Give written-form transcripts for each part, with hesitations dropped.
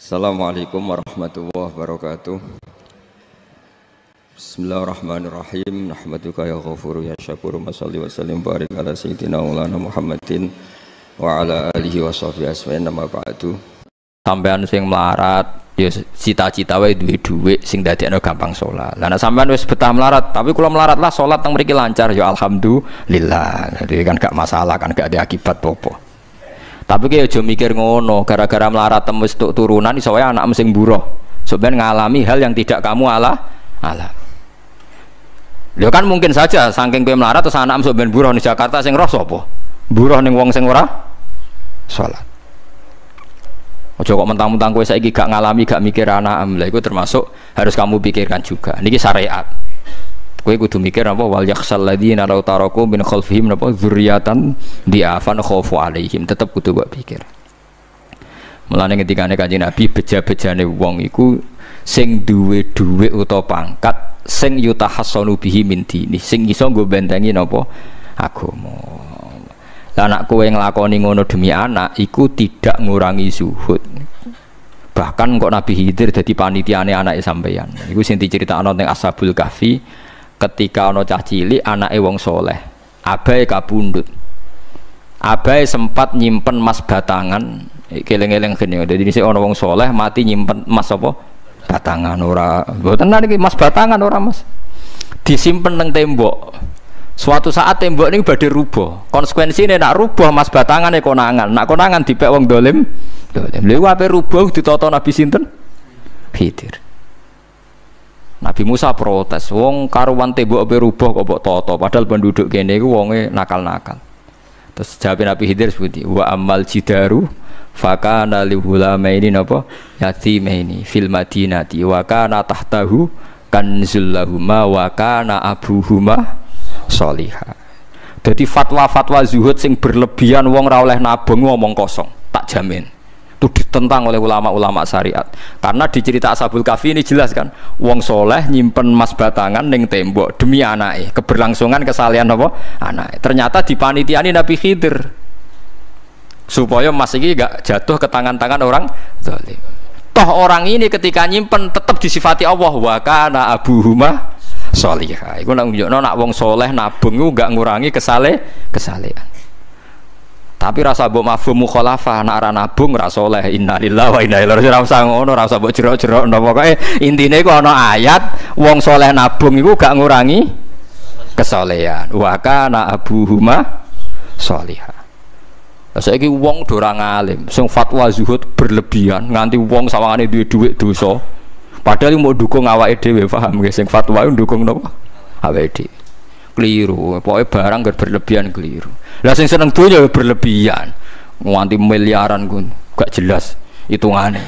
Assalamualaikum warahmatullahi wabarakatuh. Bismillahirrahmanirrahim. Nahmaduka ya ghafuru ya syakuru. Mashalli wa sallim barik ala sayyidina maulana Muhammadin wa ala alihi wa sahbihi asma'in nama ba'du. Sampean sing melarat ya cita-cita wae duwe dhuwit sing dadekno gampang salat. Lah nek sampean wis betah melarat, tapi kula melarat lah salat teng mriki lancar ya alhamdulillah. Jadi kan gak masalah, kan gak ada akibat apa-apa. Tapi ki aja mikir ngono, gara-gara melarat tembus tuk turunan iso wae anak sing buruh. Sampeyan ngalami hal yang tidak kamu alami. Lho kan mungkin saja saking kowe melarat terus anak sampeyan buruh di Jakarta sing roh sapa? Buruh ning wong sing ora salat. Aja kok mentang-mentang kowe saiki gak ngalami, gak mikir anak am. Lah iku termasuk harus kamu pikirkan juga. Niki syariat. Kowe kudu mikir apa wal yakhsal ladzina law taraku min khalfihim napa dzurriatan diafan khaufu alaihim, tetep kudu mbok pikir. Mulane ketikane Kanjeng Nabi beja-bejane wong iku sing duwe dhuwit utawa pangkat sing yutahassanu bihi min dini, sing iso nggo bentengi napa agama. Lah anak kowe nglakoni ngono demi anak iku tidak ngurangi zuhud. Bahkan kok Nabi Khidir dadi panitiane anake sampeyan. Iku sing diceritakno teng Ashabul Kahfi. Ketika ana cah cilik anake wong soleh, abahe kabundut. Abahe sempat nyimpen emas batangan, keleng-eleng gene. Dadi dhisik ana wong soleh mati nyimpen emas apa? Batangan ora. Mboten niki emas batangan ora, Mas. Disimpen nang tembok. Suatu saat tembok niku badhe rubuh. Konsekuensine nek rubuh emas batangane konangan. Nek konangan dipek wong dolim. Lha ape rubuh ditata Nabi sinten? Khidir. Nabi Musa protes, wong karuan tembok ape rubuh kok mbok tata, padahal penduduk kene iku wonge nakal-nakal. Terus jawab Nabi Khidir seperti wa amal jidaru fakana li hulamaini napa yatimaini fil madinati wa kana tahtahu kanzul lahuma wa kana abuhuma sholihah. Dadi fatwa-fatwa zuhud sing berlebihan wong ora oleh nabung ngomong kosong, tak jamin. Itu ditentang oleh ulama-ulama syariat. Karena di cerita Ashabul Kahfi ini jelas kan, wong soleh nyimpen emas batangan ning tembok demi anake, keberlangsungan kesalehan apa anake. Ternyata dipanitiani Nabi Khidir supaya emas iki gak jatuh ke tangan-tangan orang zalim. Toh orang ini ketika nyimpen tetap disifati Allah wa kana abuhuma sholihah. Iku nak nunjukno nak wong soleh nabung iku gak ngurangi kesalehan. Tapi rasa mbok mafhum mukhalafah nek ora nabung ora saleh. Innalillahi wa inna ilaihi raji'un. Ora usah ngono, ora usah mbok jero-jero. Pokoke intine iku ana ayat wong saleh nabung iku gak ngurangi kesolehan. Wa kana abuhuma sholihah. Lah saiki wong do ora ngalim, sing fatwa zuhud berlebihan nganti wong sawangane duwe dhuwit dosa. Padahal mau dukung awake dhewe, paham nggih, sing fatwa ndukung napa? Awake dhewe. Keliru, pokoknya barang gak berlebihan keliru. Lah sing seneng dunya berlebihan, nganti miliaran pun gak jelas hitungane.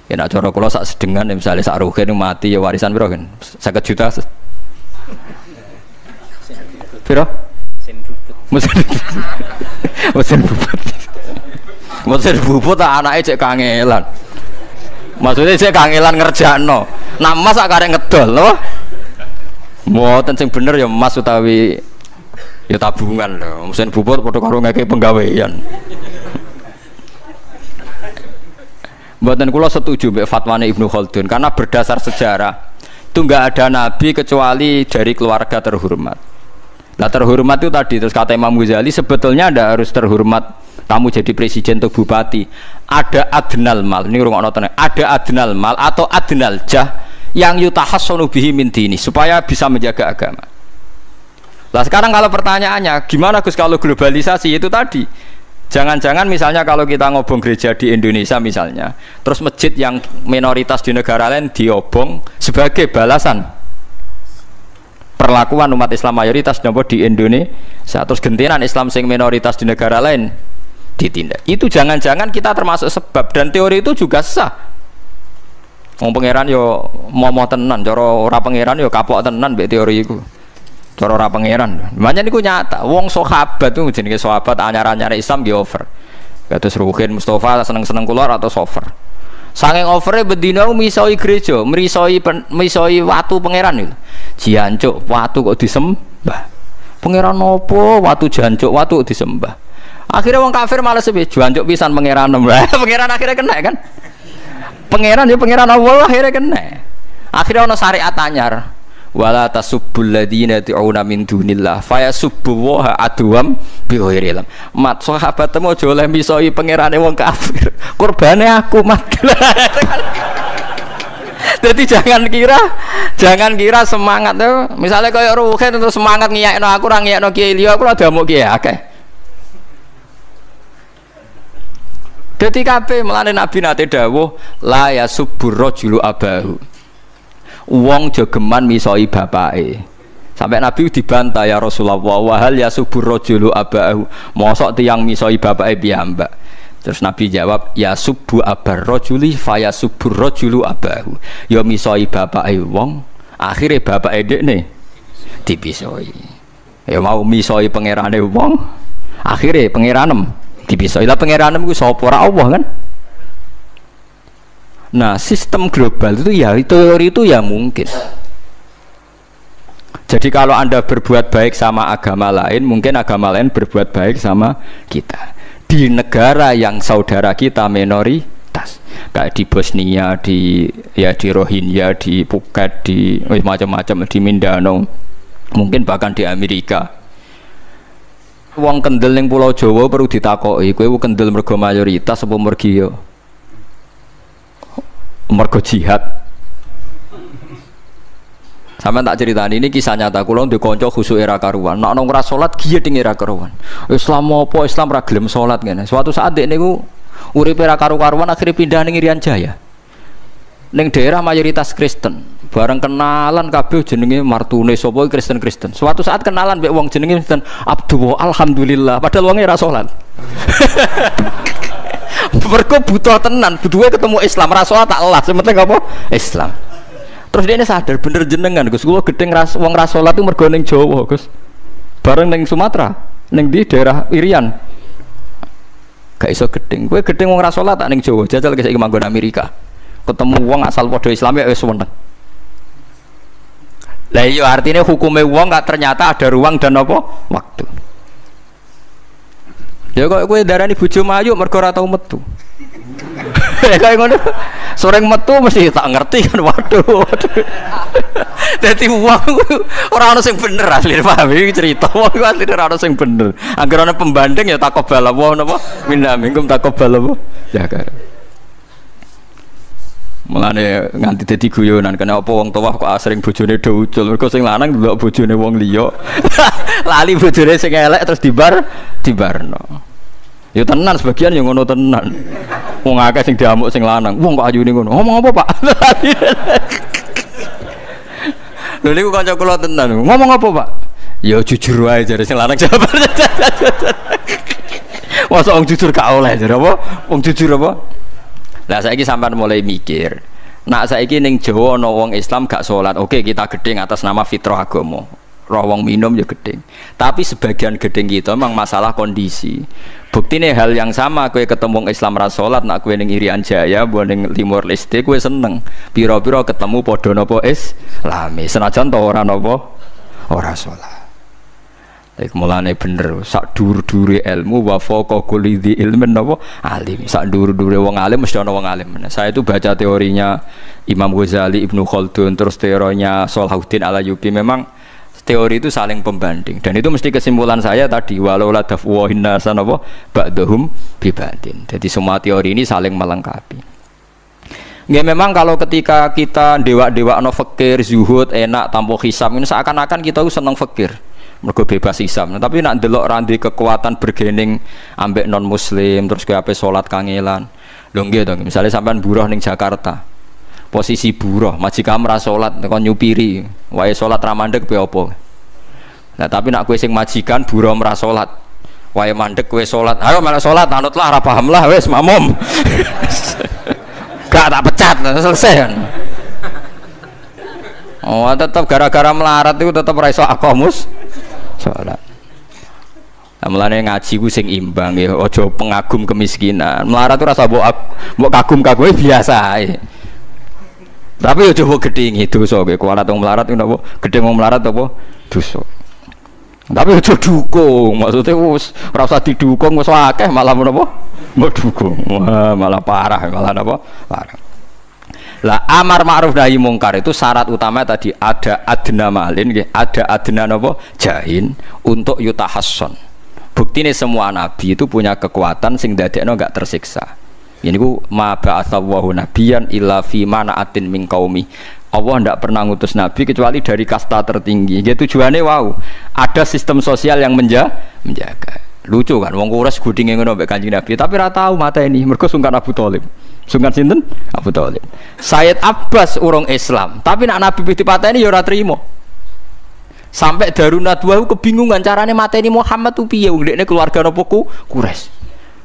Ya nak cara kula sak sedengan misalnya sak rugen mati ya warisan piro kan? 50 juta. Piro? Mesin bubut. Mesin bubut anake cek kangelan. Maksudnya cek kangelan ngerjakno. Nah Mas sak karek ngedol lho. Mboten sing bener ya emas utawi ya tabungan lho. Mesin bubut padha karo ngeke penggawean. Mboten kula setuju mbek fatwane Ibnu Khaldun karena berdasar sejarah itu enggak ada nabi kecuali dari keluarga terhormat. Nah terhormat itu tadi terus kata Imam Ghazali sebetulnya ada harus terhormat kamu jadi presiden atau bupati. Ada adnal mal, ini rungokno tenan. Ada adnal mal atau adnal jah yang yutahassanu bihi min dini supaya bisa menjaga agama. Lah sekarang kalau pertanyaannya gimana Gus kalau globalisasi itu tadi jangan-jangan misalnya kalau kita ngobong gereja di Indonesia misalnya terus masjid yang minoritas di negara lain diobong sebagai balasan perlakuan umat Islam mayoritas di Indonesia terus gentenan Islam sing minoritas di negara lain ditindak. Itu jangan-jangan kita termasuk sebab dan teori itu juga sah. Wong pangeran yo momo tenan, cara ora pangeran yo kapok tenan mbek teori iku. Cara ora pangeran. Makanya niku nyata, wong sahabat tuh jenenge sahabat anyar-anyar Islam nggih over. Kados Ruhin Mustafa seneng-seneng kula atau over. Saking overe bendina misoi gereja, misoi watu pangeran lho. Jancuk watu kok disembah. Pangeran nopo watu jancuk watu disembah. Akhirnya wong kafir malah sepi jancuk pisan pangeran. Pangeran akhirnya kena kan. Pangeran ya pangeran Allah akhirnya kena. Akhirnya ono syariat anyar. Wala tasubbul ladzina tu'una min dunillah fayasubbu wa adwam bi ghairi ilm. Mat sahabatmu aja oleh misoi pangerane wong kafir. Kurbane aku mat. Jadi jangan kira semangat tuh. Misalnya kayak Ruhin terus semangat ngiyakno aku ora ngiyakno Kiai liya aku ora damuk Kiai akeh. Dadi kabeh melane Nabi nate dawuh la yasubbur rajulu abahu. Wong jogeman misoi bapake. Sampai Nabi dibantah ya Rasulullah wa hal yasubbur rajulu abahu. Mosok tiyang misoi bapake piyambak. Terus Nabi jawab ya subbu abar rajuli fa yasubbur rajulu abahu. Ya misoi bapake wong, akhire bapake dekne dipisoi. Ya mau misoi pangerane wong, akhire pangeranem dipisoi. Lah pangeranem ku sapa ora Allah kan? Nah, sistem global itu ya teori itu ya mungkin. Jadi kalau Anda berbuat baik sama agama lain, mungkin agama lain berbuat baik sama kita. Di negara yang saudara kita minoritas, kayak di Bosnia, di Rohingya, di Phuket, di macam-macam, di Mindanao, mungkin bahkan di Amerika. Wong kendel ning Pulau Jawa perlu ditakoki, kowe kendel mergo mayoritas apa mergo jihad? Sampeyan tak ceritani ini kisah nyata kula ndek kanca khusuk era karuan. Nek ana ora salat giyeding era karuan. Islam apa Islam ra gelem salat ngene. Suatu saat dek niku uripe ra karu-karuan akhire pindah ning Irian Jaya. Ning daerah mayoritas Kristen. Bareng kenalan kabeh jenenge martune sapa Kristen-Kristen. Suatu saat kenalan mbek wong jenenge Kristen Abdullah alhamdulillah padahal wonge ra salat. Mergo butuh tenan, butuhe ketemu Islam ra salat tak elas, penting apa? Islam. Terus dia ini sadar bener jenengan Gus, gua gedeng wong rasolat itu mergo ning Jawa Gus, bareng ning Sumatera, ning di daerah Irian, gak iso gedeng. Gue gedeng wong rasolat tak ning Jawa, jajal ke saiki manggon Amerika, ketemu wong asal podo Islam ya wis seneng. Lah iya artinya hukumnya wong gak ternyata ada ruang dan apa waktu. Ya kok gue darani bojo mayu mergo ora tau metu. Kayak ngono. Soreng metu mesti tak ngerti kan waduh. Dadi wong ora ono sing bener asli paham iki cerita wong asli ora ono sing bener. Angger ana pembanding ya takobal apa napa minna minkum takobal apa ya kan. Mulane nganti dadi guyonan kena apa wong tuwa kok asring bojone do ucul mergo sing lanang ndelok bojone wong liya. Lali bojone sing elek terus dibarno. Ya tenan sebagian yang ngono tenan. Wong akeh sing diamuk sing lanang. Wong kok ayune ngono. Ngomong apa, Pak? Lho niku kanca kula tenan. Ngomong apa, Pak? Ya jujur wae jare sing lanang jawab. Masa wong jujur gak oleh jare apa? Wong jujur apa? Lah saiki sampean mulai mikir. Nak saiki ning Jawa ana wong Islam gak salat. Oke, kita gedeng atas nama fitrah agama. Roh wong minum ya gedeng. Tapi sebagian gedeng kita memang masalah kondisi. Buktine hal yang sama kowe ketemu Islam ra salat nak kowe ning Irian Jaya mbok ning Timor Leste kowe seneng. Pira-pira ketemu padha napa Islami. Senajan to ora napa ora salat. Iku mulane bener sak dhuwur-dhuwure ilmu wa faqa kulli dzi ilmin napa alim. Sak dhuwur-dhuwure wong alim mesti ana wong alim. Saya itu baca teorinya Imam Ghazali, Ibnu Khaldun, terus teorinya Salahuddin Al-Ayyubi memang teori itu saling pembanding dan itu mesti kesimpulan saya tadi walau la dafwa hinnasan apa ba'dhum bibadin. Jadi semua teori ini saling melengkapi. Nggih memang kalau ketika kita dewa-dewa no fakir, zuhud, enak, tanpa hisab ini seakan-akan kita seneng fakir. Mergo bebas hisab. Nah, tapi nak ndelok randi kekuatan bergening ambek non muslim terus ke ape salat kangelan. Lho nggih to, misalnya sampean buruh ning Jakarta. Posisi buruh, majikan ra salat kon nyupiri, wae salat ra mandeg piye apa. Nah, tapi nak kowe sing majikan buruh ra salat, wae mandeg kowe salat. Ayo malah salat, anutlah ra paham lah wis makmum. Gak tak pecat, selesai kan. Oh, tetap gara-gara melarat itu tetap ra iso aqamus salat. Mulane ngaji ku sing imbang ya, aja pengagum kemiskinan. Melarat itu rasa mbok kagum-kagume biasa ae. Tapi yo coba gedhingi dosa kowe kualat wong melarat ku napa gedhe wong melarat apa dosa. Tapi aja dukung, maksudnya wis ora usah didukung wis akeh malah menapa mbok dukung. Wah, malah parah, malah napa? Parah. Lah amar ma'ruf nahi mungkar itu syarat utama tadi ada adna malin, ada adna napa jahin untuk yutahasson. Buktine semua nabi itu punya kekuatan sing dadekno enggak tersiksa. Ini ku ma ba'atsallahu nabiyan illa fi mana'atin min qaumi. Allah tidak pernah ngutus nabi kecuali dari kasta tertinggi. Gitu tujuannya wow, ada sistem sosial yang menjaga. Lucu kan, wong Quraisy gudinge ngono mbek Kanjeng Nabi, tapi ora tahu mata ini mergo sungkan Abu Thalib. Sungkan sinten? Abu Thalib. Sayyid Abbas urung Islam, tapi nak Nabi dipateni ya ora trimo. Sampai Darun Nadwa kebingungan carane mateni Muhammad tu piye wong dekne keluarga napa Quraisy.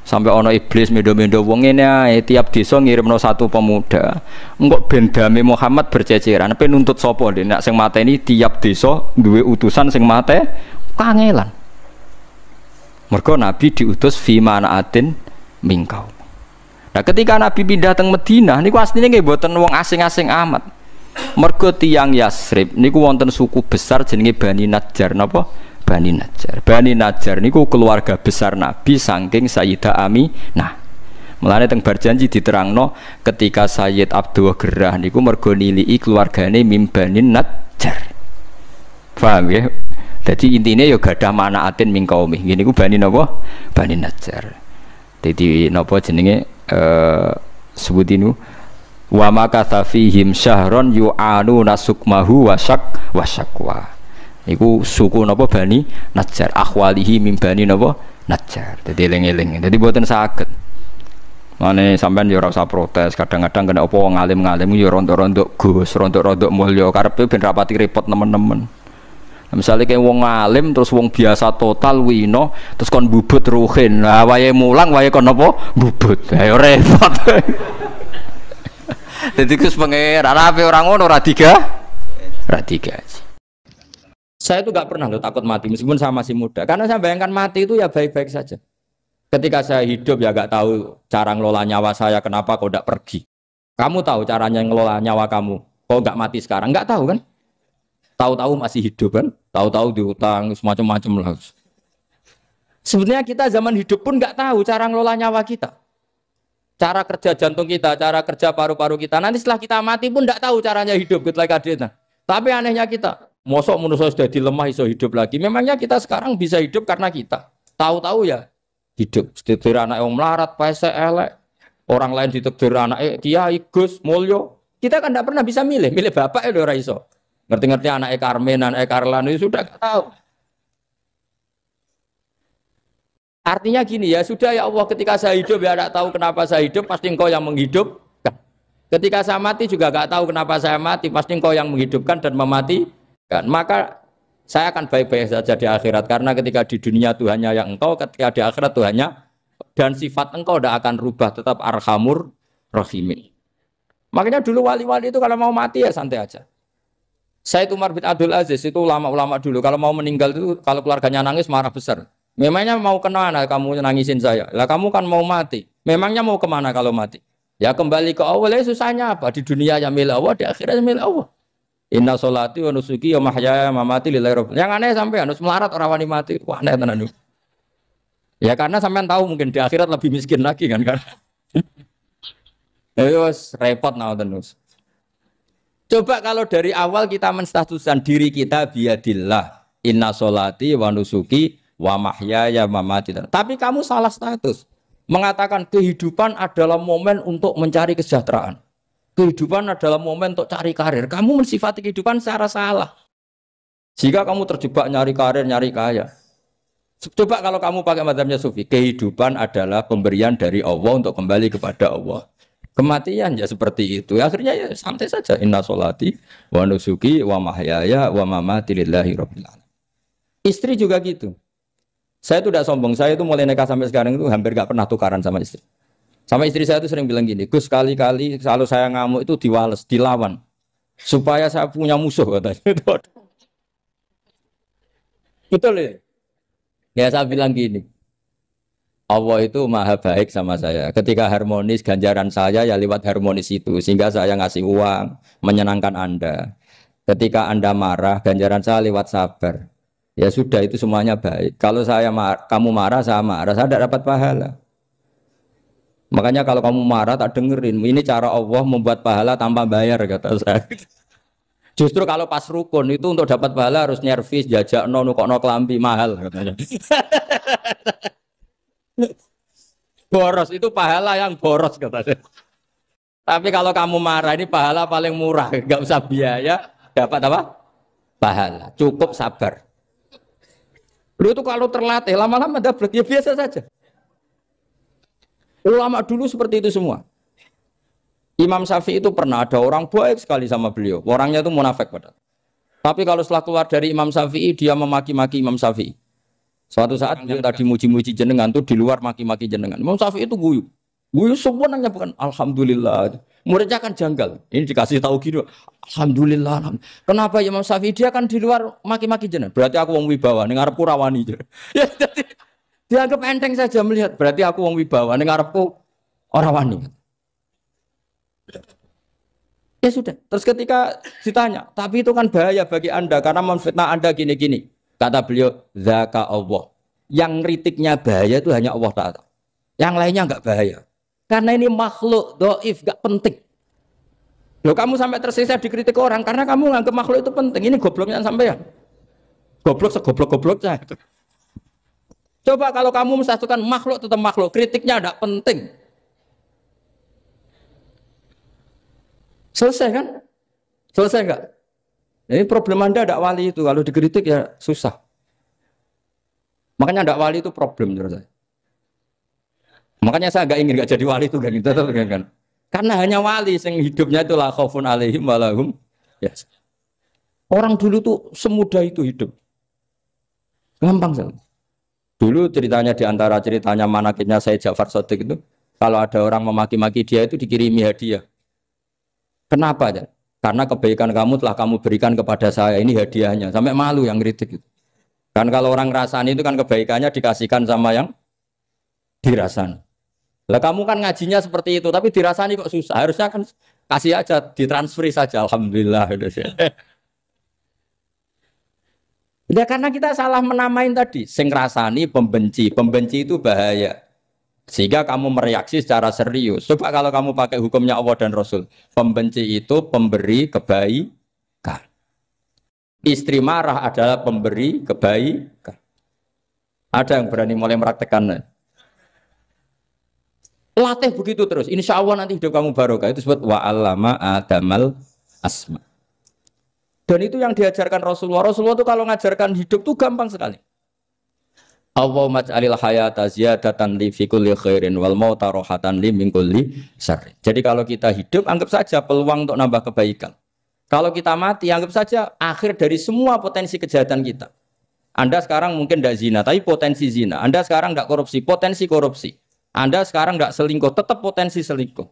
Sampai ono iblis mendo-mendo wong ngene ae tiap desa ngirimno satu pemuda. Engko ben dame Muhammad berceceran, pe nuntut sapa ndek nek sing mateni tiap desa duwe utusan sing mate kangelan. Mergo Nabi diutus fi manaatin mingkau. Nah ketika Nabi pindah teng Madinah niku asline nggih mboten wong asing-asing amat. Mergo tiyang Yasrib niku wonten suku besar jenenge Bani Najjar napa? Bani Najjar. Bani Najjar niku keluarga besar Nabi saking Sayyidah Aminah. Mulane teng Barjanji diterangno ketika Sayyid Abdul Gerah niku mergo niliki keluargane mim Bani Najjar. Paham ya? Jadi intinya ya gadah manaatin min qaumi. Gini ku Bani napa? Bani Najjar. Dadi napa jenenge sebutinu wa makatha fihim syahron yu'anu nasukmahu wasakwa. Iku suku napa Bani Najjar. Akhwalihi min Bani napa? Najjar. Dadi eling-eling. Dadi mboten saged. Mane sampean ya ora usah protes. Kadang-kadang kena apa wong alim-alim ya rontok-rontok Gus, rontok-rontok mulya karepe ben rapati repot nemen-nemen. Misalnya kayak wong alim terus wong biasa total wino terus kon bubut ruhin, nah wae mulang wae kon apa bubut, ayo repot. Jadi kus pengeran apa orang ngono radiga. Saya itu nggak pernah loh takut mati meskipun saya masih muda, karena saya bayangkan mati itu ya baik-baik saja. Ketika saya hidup ya nggak tahu cara ngelola nyawa saya, kenapa kok nggak pergi? Kamu tahu caranya ngelola nyawa kamu, kok nggak mati sekarang? Nggak tahu kan? Tahu-tahu masih hidup kan, tahu-tahu diutang semacam-macam lah. Sebenarnya kita zaman hidup pun nggak tahu cara ngelola nyawa kita, cara kerja jantung kita, cara kerja paru-paru kita. Nanti setelah kita mati pun nggak tahu caranya hidup gitu lagi. Tapi anehnya kita, mosok manusia sudah dilemah iso hidup lagi. Memangnya kita sekarang bisa hidup karena kita tahu-tahu ya hidup. Ditekdir anak yang melarat, pese elek, orang lain ditekdir anak kiai Gus Mulyo. Kita kan tidak pernah bisa milih bapak ya ora iso. Ngerti-ngerti anak Karmen, anak Karlan itu sudah gak tahu. Artinya gini ya, sudah ya Allah ketika saya hidup ya tidak tahu kenapa saya hidup, pasti engkau yang menghidupkan. Ketika saya mati juga gak tahu kenapa saya mati, pasti engkau yang menghidupkan dan mematikan. Maka saya akan baik-baik saja di akhirat, karena ketika di dunia Tuhannya yang engkau, ketika di akhirat Tuhannya, dan sifat engkau tidak akan rubah, tetap arhamur rahimin. Makanya dulu wali-wali itu kalau mau mati ya santai aja. Said Umar bin Abdul Aziz itu ulama-ulama dulu kalau mau meninggal itu kalau keluarganya nangis marah besar. Memangnya mau kemana kamu nangisin saya? Lah kamu kan mau mati. Memangnya mau kemana kalau mati? Ya kembali ke Allah. Susahnya apa? Di dunia ya milik Allah, di akhirat milik Allah. Inna sholati wa nusuki wa mahyaya wa mamati lillahi rabbil. Yang aneh sampai harus melarat orang wani mati. Wah aneh tenan. Ya karena sampean tahu mungkin di akhirat lebih miskin lagi kan. Terus repot terus. Coba kalau dari awal kita menstatuskan diri kita biadillah, inna sholati wa nusuki wa mahyaya wa mamati. Tapi kamu salah status. Mengatakan kehidupan adalah momen untuk mencari kesejahteraan. Kehidupan adalah momen untuk cari karir. Kamu mensifati kehidupan secara salah. Jika kamu terjebak nyari karir, nyari kaya. Coba kalau kamu pakai mazhabnya Sufi, kehidupan adalah pemberian dari Allah untuk kembali kepada Allah. Kematian ya seperti itu. Akhirnya ya santai saja. Inna sholati wa nusuki wa mahyaya wa mamati lillahi rabbil alamin. Istri juga gitu. Saya itu tidak sombong. Saya itu mulai nikah sampai sekarang itu hampir gak pernah tukaran sama istri. Sama istri saya itu sering bilang gini, Gus kali-kali kalau saya ngamuk itu diwales, dilawan. Supaya saya punya musuh katanya. Betul ya? Ya saya bilang gini. Allah itu maha baik sama saya. Ketika harmonis, ganjaran saya ya lewat harmonis itu. Sehingga saya ngasih uang, menyenangkan Anda. Ketika Anda marah, ganjaran saya lewat sabar. Ya sudah, itu semuanya baik. Kalau kamu marah, saya tidak dapat pahala. Makanya kalau kamu marah tak dengerin. Ini cara Allah membuat pahala tanpa bayar kata saya. Justru kalau pas rukun itu untuk dapat pahala harus nyervis, jajak nukokno kelambi mahal katanya. Boros itu pahala yang boros katanya. Tapi kalau kamu marah ini pahala paling murah, nggak usah biaya, dapat apa? Pahala. Cukup sabar. Lu itu kalau terlatih lama-lama dapat ya biasa saja. Ulama dulu seperti itu semua. Imam Syafi'i itu pernah ada orang baik sekali sama beliau. Orangnya itu munafik padahal. Tapi kalau setelah keluar dari Imam Syafi'i dia memaki-maki Imam Syafi'i. Suatu saat yang tadi muji-muji jenengan tuh di luar maki-maki jenengan. Imam Syafi'i itu guyu. Guyu sebenarnya bukan alhamdulillah. Muridnya kan janggal. Ini dikasih tahu gitu. Alhamdulillah. Kenapa Imam Syafi'i dia kan di luar maki-maki jenengan? Berarti aku wong wibawa ning ngarepku rawani. Ya jadi dianggap enteng saja melihat. Berarti aku wong wibawa ning ngarepku ora wani. Ya sudah. Terus ketika ditanya, tapi itu kan bahaya bagi Anda karena memfitnah Anda gini-gini. Kata beliau, zaka Allah. Yang kritiknya bahaya itu hanya Allah Ta'ala. Yang lainnya enggak bahaya. Karena ini makhluk dhaif, enggak penting. Loh kamu sampai tersisa dikritik orang karena kamu nganggap makhluk itu penting. Ini gobloknya sampean. Goblok segoblok-gobloknya. Coba kalau kamu mensatukan makhluk tetap makhluk, kritiknya enggak penting. Selesai kan? Selesai enggak? Ini problem Anda ada wali itu, kalau dikritik ya susah. Makanya ada wali itu problem menurut saya. Makanya saya enggak ingin enggak jadi wali itu kan. Karena hanya wali yang hidupnya itu la khaufun alaihim wa lahum ya. Orang dulu tuh semudah itu hidup. Gampang sekali. Dulu ceritanya di antara ceritanya manakibnya Sayyid Ja'far Shadiq itu, kalau ada orang memaki-maki dia itu dikirimi hadiah. Kenapa ya? Karena kebaikan kamu telah kamu berikan kepada saya, ini hadiahnya. Sampai malu yang kritik itu. Kan kalau orang rasani itu kan kebaikannya dikasihkan sama yang dirasani. Lah kamu kan ngajinya seperti itu, tapi dirasani kok susah. Harusnya kan kasih aja, ditransferi saja. Alhamdulillah. Ya karena kita salah menamain tadi. Sing rasani pembenci. Pembenci itu bahaya. Sehingga kamu mereaksi secara serius. Coba kalau kamu pakai hukumnya Allah dan Rasul. Pembenci itu pemberi kebaikan. Istri marah adalah pemberi kebaikan. Ada yang berani mulai meraktekannya. Latih begitu terus. Insya Allah nanti hidup kamu barokah. Itu disebut wa'allama adamal asma. Dan itu yang diajarkan Rasulullah. Rasulullah itu kalau ngajarkan hidup itu gampang sekali. Allahumma ja'alil hayata ziyadatan li fi kulli khairin wal mauta rohatan li min kulli syarrin. Jadi kalau kita hidup anggap saja peluang untuk nambah kebaikan. Kalau kita mati anggap saja akhir dari semua potensi kejahatan kita. Anda sekarang mungkin tidak zina tapi potensi zina. Anda sekarang tidak korupsi, potensi korupsi. Anda sekarang tidak selingkuh, tetap potensi selingkuh.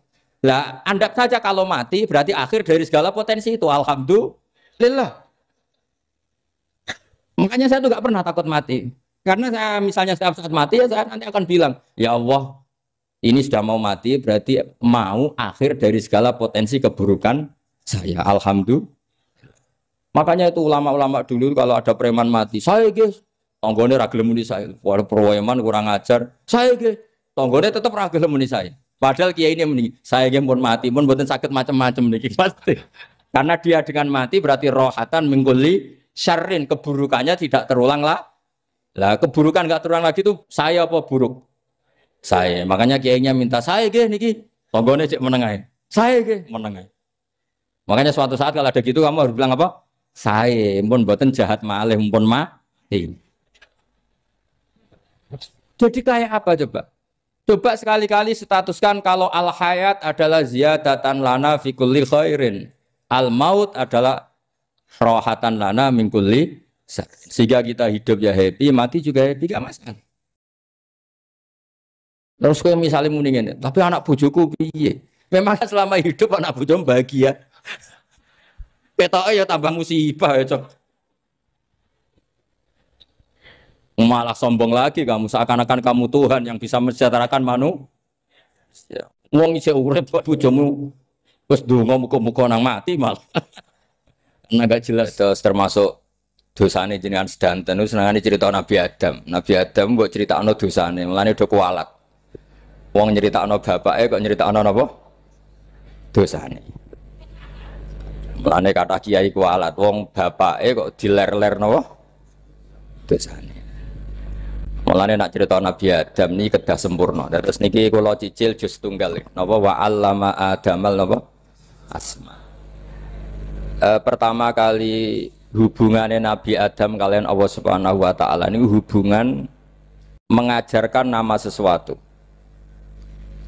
Lah, anggap saja kalau mati berarti akhir dari segala potensi itu. Alhamdulillah. Makanya saya tuh nggak pernah takut mati. Karena saya misalnya setiap saat mati ya saya nanti akan bilang, ya Allah, ini sudah mau mati berarti mau akhir dari segala potensi keburukan saya. Alhamdulillah. Makanya itu ulama-ulama dulu kalau ada preman mati, saya guys, tonggone ra gelem muni saya. Walau preman kurang ajar, saya guys, tonggone tetap ra gelem muni saya. Padahal kiai ini muni, saya guys pun mati pun mboten sakit macam-macam niki pasti. Karena dia dengan mati berarti rohatan mengkuli syarrin, keburukannya tidak terulang lah. Lah keburukan enggak terulang lagi itu saya apa buruk? Saya. Makanya kiainya minta saya nggih niki tonggone cek menengae. Saya nggih menengae. Makanya suatu saat kalau ada gitu kamu harus bilang apa? Saya pun mboten jahat malih pun mati. Jadi kayak apa coba? Coba sekali-kali statuskan kalau al hayat adalah ziyadatan lana fi kulli khairin. Al maut adalah rohatan lana min kulli. Sehingga kita hidup ya happy, mati juga happy, gak masalah. Terus kalau misalnya mendingin, tapi anak bojoku piye? Memang selama hidup anak bojomu bahagia. Petoke ya tambah musibah ya, Cok. Malah sombong lagi kamu, seakan-akan kamu Tuhan yang bisa mensejahterakan manusia. Wong isih urip kok bojomu wis ndonga muga-muga nang mati malah. Nah gak jelas termasuk dosane jenengan sedanten senengane cerita Nabi Adam. Nabi Adam mbok critakno dosane, mulane do kualat. Wong nyeritakno bapake kok nyeritakno napa? Dosane. Mulane kata kiai kualat wong bapake kok diler-ler napa? Dosane. Mulane nak cerita Nabi Adam ini kedah sempurna. Terus niki kula cicil juz tunggal napa wa 'allama Adamal napa? Asma. Pertama kali hubungannya Nabi Adam kalian Allah Subhanahu wa taala ini hubungan mengajarkan nama sesuatu.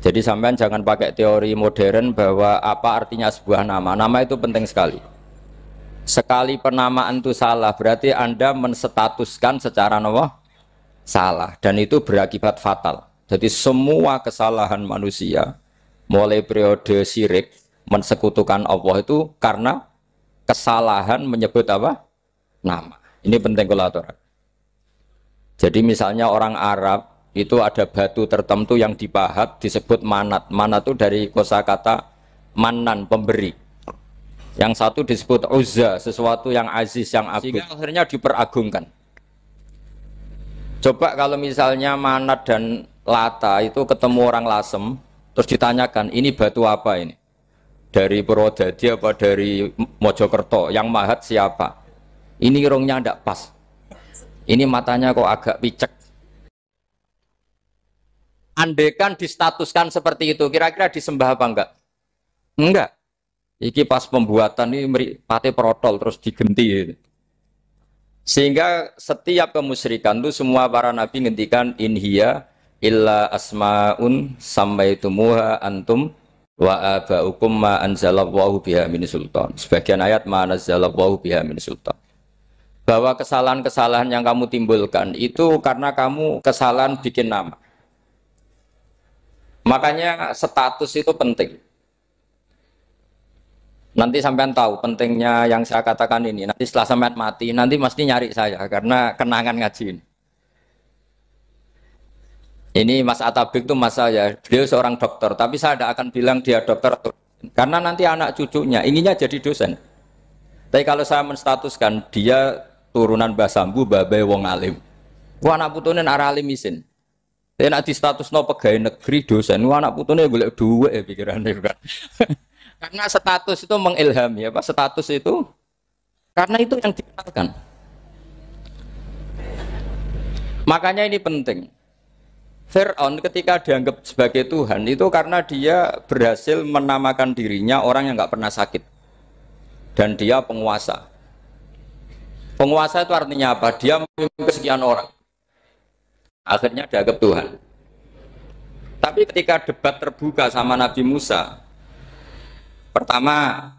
Jadi sampean jangan pakai teori modern bahwa apa artinya sebuah nama. Nama itu penting sekali. Sekali penamaan itu salah berarti Anda menstatuskan secara nama salah dan itu berakibat fatal. Jadi semua kesalahan manusia mulai periode syirik mensekutukan Allah itu karena kesalahan menyebut apa? Nama. Ini penting kalau aturan. Jadi misalnya orang Arab itu ada batu tertentu yang dipahat disebut manat. Manat itu dari kosakata manan, pemberi. Yang satu disebut uzza, sesuatu yang aziz, yang agung. Sehingga akhirnya diperagungkan. Coba kalau misalnya manat dan lata itu ketemu orang lasem, terus ditanyakan, ini batu apa ini? Dari Purwodadi apa dari Mojokerto? Yang mahat siapa? Ini irungnya tidak pas. Ini matanya kok agak picek. Andekan distatuskan seperti itu, kira-kira disembah apa enggak? Enggak. Iki pas pembuatan ini pate protol terus digenti. Sehingga setiap kemusyrikan itu semua para nabi ngendikan in hiya illa asmaun sammaitumuha antum wa abaukum ma anzalallahu biha min sultan. Sebagian ayat ma anzalallahu biha min sultan. Bahwa kesalahan-kesalahan yang kamu timbulkan itu karena kamu kesalahan bikin nama. Makanya status itu penting. Nanti sampean tahu pentingnya yang saya katakan ini. Nanti setelah sampean mati, nanti mesti nyari saya karena kenangan ngaji ini. Ini Mas Atabik itu mas saya, beliau seorang dokter, tapi saya tidak akan bilang dia dokter karena nanti anak cucunya inginnya jadi dosen. Tapi kalau saya menstatuskan dia turunan Mbah Sambu, babai wong alim. Wah anak putune arah alim isin. Tapi nak di status no pegawai negeri dosen, wah anak putune boleh duwe pikirannya kan. Karena status itu mengilhami apa? Status itu karena itu yang dikenalkan. Makanya ini penting. Fir'aun ketika dianggap sebagai Tuhan itu karena dia berhasil menamakan dirinya orang yang nggak pernah sakit dan dia penguasa. Penguasa itu artinya apa? Dia memimpin sekian orang. Akhirnya dianggap Tuhan. Tapi ketika debat terbuka sama Nabi Musa, pertama,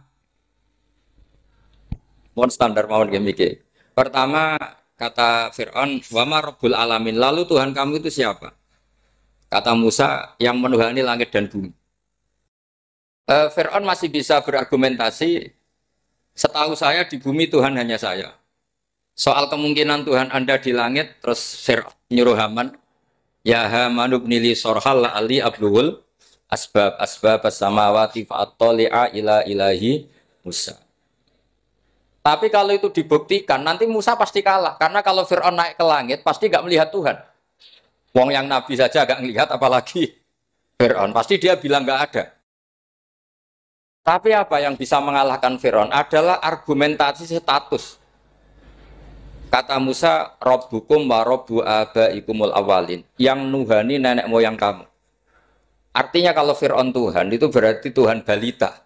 mohon standar mohon gemike. Pertama kata Fir'aun, wama Rabbul Alamin. Lalu Tuhan kamu itu siapa? Kata Musa, yang menuhani langit dan bumi. Fir'aun masih bisa berargumentasi, setahu saya di bumi Tuhan hanya saya. Soal kemungkinan Tuhan Anda di langit, terus Fir'aun nyuruh Haman, ya Haman ibnili sorhal la'ali abluhul asbab as-samawati fa'attali'a ila ilahi Musa. Tapi kalau itu dibuktikan, nanti Musa pasti kalah. Karena kalau Fir'aun naik ke langit, pasti gak melihat Tuhan. Wong yang Nabi saja gak ngelihat, apalagi Fir'aun. Pasti dia bilang gak ada. Tapi apa yang bisa mengalahkan Fir'aun adalah argumentasi status. Kata Musa, Rabbukum wa Rabbu abaikumul awalin. Yang nuhani nenek moyang kamu. Artinya kalau Fir'aun Tuhan, itu berarti Tuhan balita.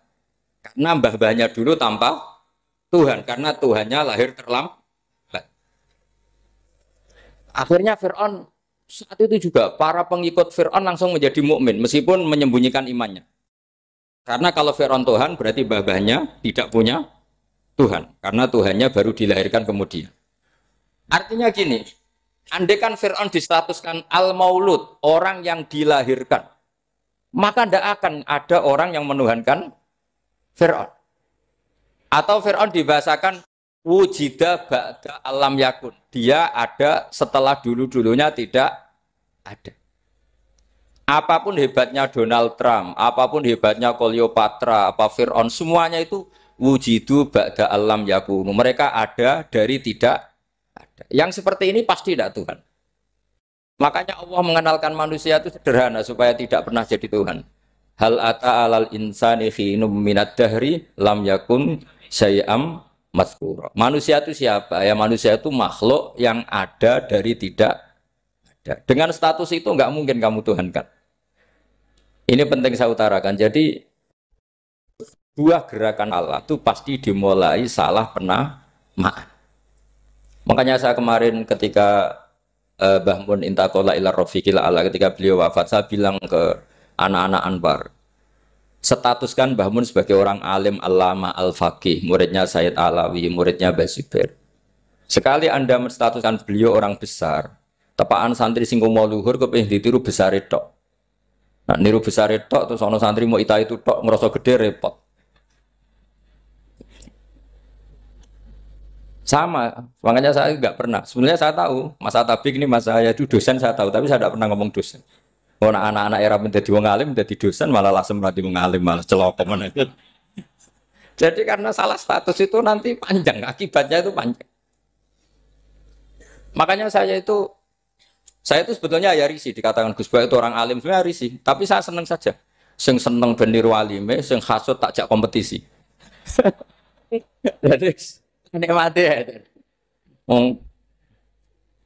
Karena mbah-mbahnya dulu tanpa Tuhan. Karena Tuhannya lahir terlambat. Akhirnya Fir'aun, saat itu juga para pengikut Fir'aun langsung menjadi mukmin meskipun menyembunyikan imannya. Karena kalau Fir'aun Tuhan, berarti mbah-mbahnya tidak punya Tuhan. Karena Tuhannya baru dilahirkan kemudian. Artinya gini, andaikan Fir'aun distatuskan al-maulud, orang yang dilahirkan, maka tidak akan ada orang yang menuhankan Fir'aun. Atau Fir'aun dibahasakan wujida ba'da alam yakun. Dia ada setelah dulu-dulunya tidak ada. Apapun hebatnya Donald Trump, apapun hebatnya Cleopatra, apa Fir'aun, semuanya itu wujidu ba'da alam yakun. Mereka ada dari tidak ada. Yang seperti ini pasti tidak Tuhan. Makanya Allah mengenalkan manusia itu sederhana supaya tidak pernah jadi Tuhan. Hal ata alal insani khinum minad dahri lam yakun syai'am mazkura. Manusia itu siapa? Ya manusia itu makhluk yang ada dari tidak ada. Dengan status itu enggak mungkin kamu tuhankan. Ini penting saya utarakan. Jadi dua gerakan Allah itu pasti dimulai salah penamaan. Makanya saya kemarin ketika Mbah Mun intaqala ila rafiqil ala, ketika beliau wafat, saya bilang ke anak-anak Anwar, statuskan Mbah Mun sebagai orang alim allama al-faqih, muridnya Sayyid Alawi, muridnya Mbah Zubair. Sekali Anda menstatuskan beliau orang besar, tepaan santri sing mau luhur kepengin ditiru besar itu. Nah, niru besar itu terus ana santri mau ita itu tok ngerasa gede repot. Sama, makanya saya nggak pernah. Sebenarnya saya tahu, Mas Atabik ini mas saya itu dosen saya tahu, tapi saya tidak pernah ngomong dosen. Oh, anak-anak era menjadi wong alim, menjadi dosen malah langsung berarti wong alim, malah celaka mana. Jadi karena salah status itu nanti panjang, akibatnya itu panjang. Makanya saya itu sebetulnya ya risih dikatakan Gus Bak itu orang alim, sebenarnya risih. Tapi saya senang saja. Sing seneng ben niru alime, sing hasud takjak kompetisi. Jadi nikmati ya.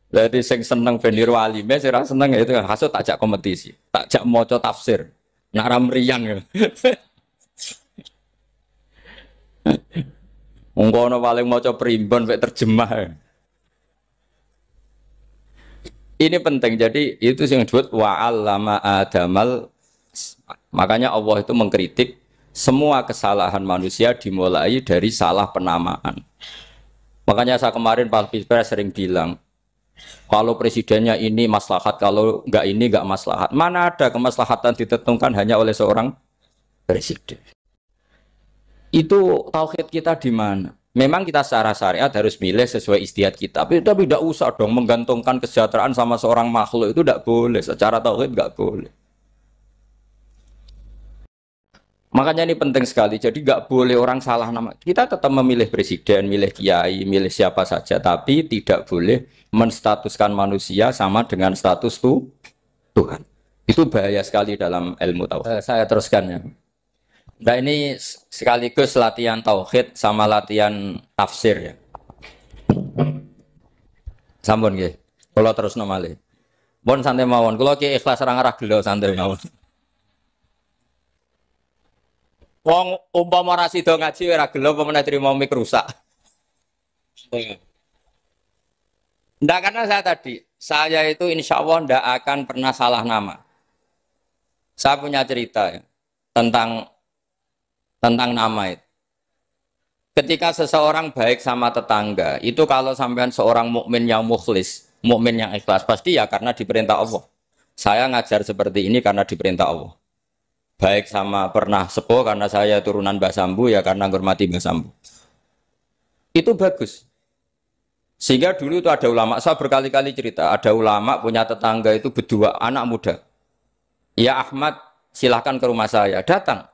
Jadi sing seneng ben niru alime, sing ra seneng itu hasud takjak kompetisi, takjak maca tafsir. Nak ra mriyang ya. Wong kono paling maca primbon mek terjemah. Ini penting, jadi itu yang disebut wa'allama adamal. Makanya Allah itu mengkritik semua kesalahan manusia dimulai dari salah penamaan. Makanya saya kemarin Pak Pilpres sering bilang, kalau presidennya ini maslahat, kalau enggak ini enggak maslahat. Mana ada kemaslahatan ditentukan hanya oleh seorang presiden. Itu tauhid kita di mana? Memang kita secara syariat harus milih sesuai istiadat kita. Tapi tidak usah dong menggantungkan kesejahteraan sama seorang makhluk, itu tidak boleh. Secara tauhid tidak boleh. Makanya ini penting sekali. Jadi nggak boleh orang salah nama. Kita tetap memilih presiden, milih kiai, milih siapa saja. Tapi tidak boleh menstatuskan manusia sama dengan status Tuhan. Itu bahaya sekali dalam ilmu tauhid. Saya teruskan ya. Nah ini sekaligus latihan tauhid sama latihan tafsir ya. Sampun nggih. Kula terusno malih. Pun santai mawon. Kula ki ikhlas ora ngarah gelo santai mawon. Wong umpama ora sida ngaji ora gelo apa meneh trimo mik rusak. Ndak, karena saya itu insya Allah ndak akan pernah salah nama. Saya punya cerita ya, tentang nama itu. Ketika seseorang baik sama tetangga, itu kalau sampean seorang mukmin yang mukhlis, mukmin yang ikhlas, pasti ya karena diperintah Allah. Saya ngajar seperti ini karena diperintah Allah. Baik sama pernah sepuh karena saya turunan Mbah Sambu, ya karena menghormati Mbah Sambu. Itu bagus. Sehingga dulu itu ada ulama, saya berkali-kali cerita, ada ulama punya tetangga itu berdua anak muda. Ya Ahmad, silahkan ke rumah saya, datang.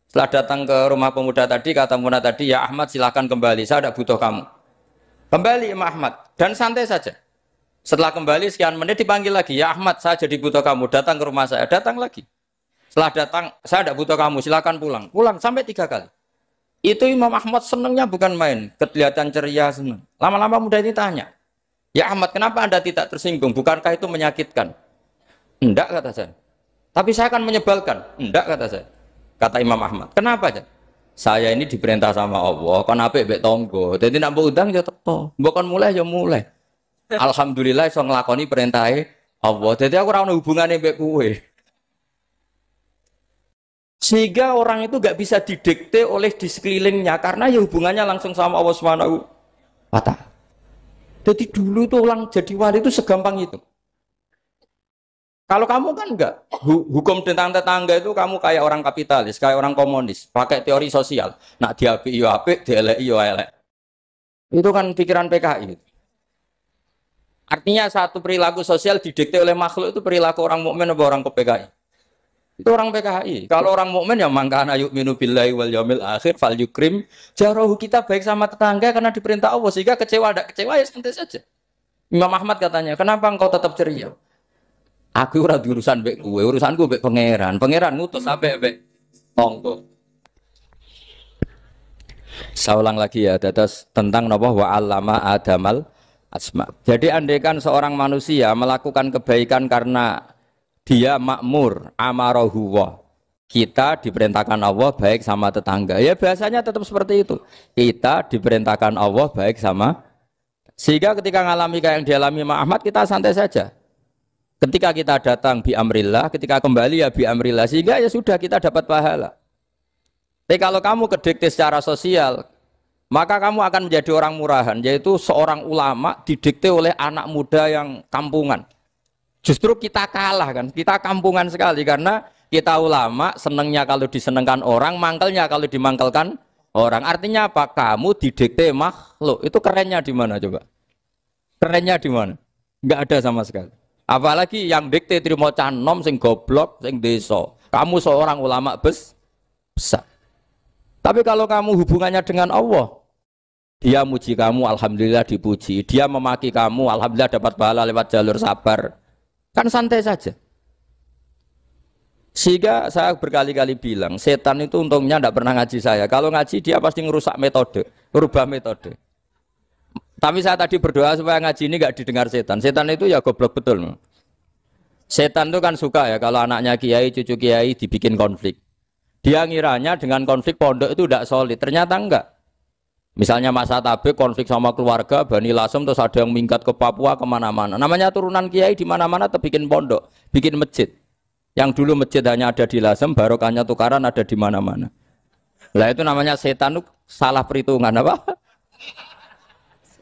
Setelah datang ke rumah pemuda tadi, kata pemuda tadi, ya Ahmad silahkan kembali, saya tidak butuh kamu. Kembali Imam Ahmad, dan santai saja. Setelah kembali sekian menit dipanggil lagi, ya Ahmad saya jadi butuh kamu, datang ke rumah saya, datang lagi. Setelah datang, saya tidak butuh kamu, silahkan pulang. Pulang sampai 3 kali. Itu Imam Ahmad senangnya bukan main, kelihatan ceria senang. Lama-lama muda ini tanya, ya Ahmad kenapa Anda tidak tersinggung, bukankah itu menyakitkan? Enggak kata saya. Tapi saya akan menyebalkan. Enggak kata saya. Kata Imam Ahmad, kenapa aja? Saya ini diperintah sama Allah, kan apik mbek tangga. Dadi nek mbok udang ya teko, mbok kon mulai ya mulai. Alhamdulillah iso nglakoni perintahe Allah. Dadi aku ora ono hubungane mbek kowe. Sehingga orang itu gak bisa didikte oleh di sekelilingnya karena ya hubungannya langsung sama Allah Subhanahu wa Ta'ala. Jadi dulu tuh orang jadi wali itu segampang itu. Kalau kamu kan enggak, hukum tentang tetangga itu kamu kayak orang kapitalis, kayak orang komunis, pakai teori sosial. Nak diapik yo apik, dielek yo elek. Itu kan pikiran PKI. Artinya satu perilaku sosial didikte oleh makhluk itu perilaku orang mukmin atau orang PKI. Itu orang PKI. Kalau orang mukmin ya mangkana yu'minu billahi wal yaumil akhir fal yukrim jarahu, kita baik sama tetangga karena diperintah Allah, sehingga kecewa ada kecewa ya santai saja. Imam Ahmad katanya, kenapa engkau tetap ceria? Aku ora urusan mbek kowe, urusanku mbek pangeran. Pangeran ngutus sampe mbek tonggo. Saya ulang lagi ya, terus tentang napa wa 'allama adamal asma. Jadi andaikan seorang manusia melakukan kebaikan karena dia makmur, amarahu wa. Kita diperintahkan Allah baik sama tetangga. Ya biasanya tetap seperti itu. Kita diperintahkan Allah baik sama, sehingga ketika ngalami kayak yang dialami Ahmad kita santai saja. Ketika kita datang bi amrillah, ketika kembali ya bi amrillah, sehingga ya sudah kita dapat pahala. Tapi kalau kamu kedikte secara sosial, maka kamu akan menjadi orang murahan, yaitu seorang ulama didikte oleh anak muda yang kampungan. Justru kita kalah kan, kita kampungan sekali karena kita ulama senengnya kalau disenengkan orang, mangkelnya kalau dimangkelkan orang. Artinya apa? Kamu didikte makhluk. Itu kerennya di mana coba? Kerennya di mana? Enggak ada sama sekali. Apalagi yang dikte trimo canom sing goblok sing desa. Kamu seorang ulama besar. Tapi kalau kamu hubungannya dengan Allah, dia muji kamu, alhamdulillah dipuji. Dia memaki kamu, alhamdulillah dapat pahala lewat jalur sabar. Kan santai saja. Sehingga saya berkali-kali bilang, setan itu untungnya tidak pernah ngaji saya. Kalau ngaji dia pasti ngerusak metode, merubah metode. Tapi saya tadi berdoa supaya ngaji ini nggak didengar setan. Setan itu ya goblok betul. Setan itu kan suka ya kalau anaknya kiai, cucu kiai dibikin konflik. Dia ngiranya dengan konflik pondok itu tidak solid. Ternyata enggak. Misalnya Mas Atabe konflik sama keluarga, Bani Lasem, terus ada yang minggat ke Papua kemana-mana. Namanya turunan kiai di mana-mana bikin pondok, bikin masjid. Yang dulu masjid hanya ada di Lasem, barokahnya tukaran ada di mana-mana. Lah itu namanya setan, salah perhitungan apa?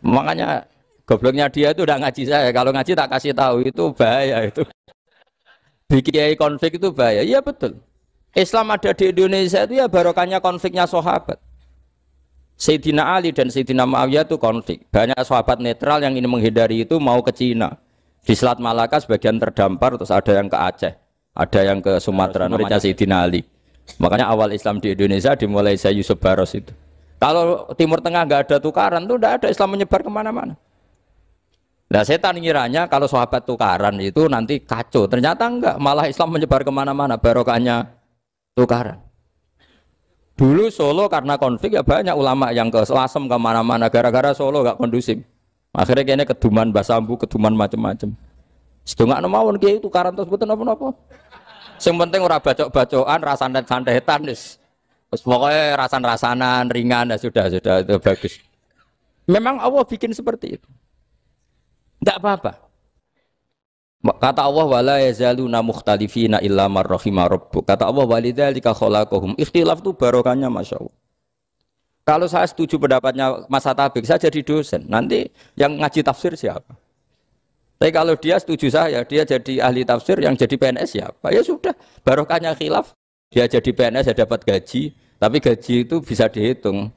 Makanya gobloknya dia itu udah ngaji saya. Kalau ngaji tak kasih tahu itu bahaya itu. Bikin konflik itu bahaya. Iya betul. Islam ada di Indonesia itu ya barokahnya konfliknya sahabat. Sayyidina Ali dan Sayyidina Muawiyah itu konflik. Banyak sahabat netral yang ingin menghindari itu mau ke Cina. Di Selat Malaka sebagian terdampar, terus ada yang ke Aceh. Ada yang ke Sumatera, namanya Sayyidina Ali. Makanya awal Islam di Indonesia dimulai Syekh Yusuf Baros itu. Kalau Timur Tengah nggak ada tukaran, tuh nggak ada Islam menyebar kemana-mana. Nah setan ngiranya kalau sahabat tukaran itu nanti kacau. Ternyata enggak, malah Islam menyebar kemana-mana, barokahnya tukaran. Dulu Solo karena konflik ya banyak ulama yang ke Lasem kemana-mana, gara-gara Solo nggak kondusif. Akhirnya kayaknya keduman basambu, keduman macam-macam. Sedungak mawon kiai tukaran terus betul apa-apa. Yang penting ora bacok-bacokan, rasan-santetan wis. Wis pokoke rasan-rasanan ringan ya sudah itu bagus. Memang Allah bikin seperti itu. Enggak apa-apa. Kata Allah wala yazaluna mukhtalifina illa man rahima rabbuk. Kata Allah walidzalika khalaqahum. Ikhtilaf itu barokahnya masyaallah. Kalau saya setuju pendapatnya Mas Atabik, saya jadi dosen. Nanti yang ngaji tafsir siapa? Tapi kalau dia setuju saya, dia jadi ahli tafsir, yang jadi PNS siapa? Ya sudah, barokahnya khilaf. Dia jadi PNS, dia dapat gaji. Tapi gaji itu bisa dihitung.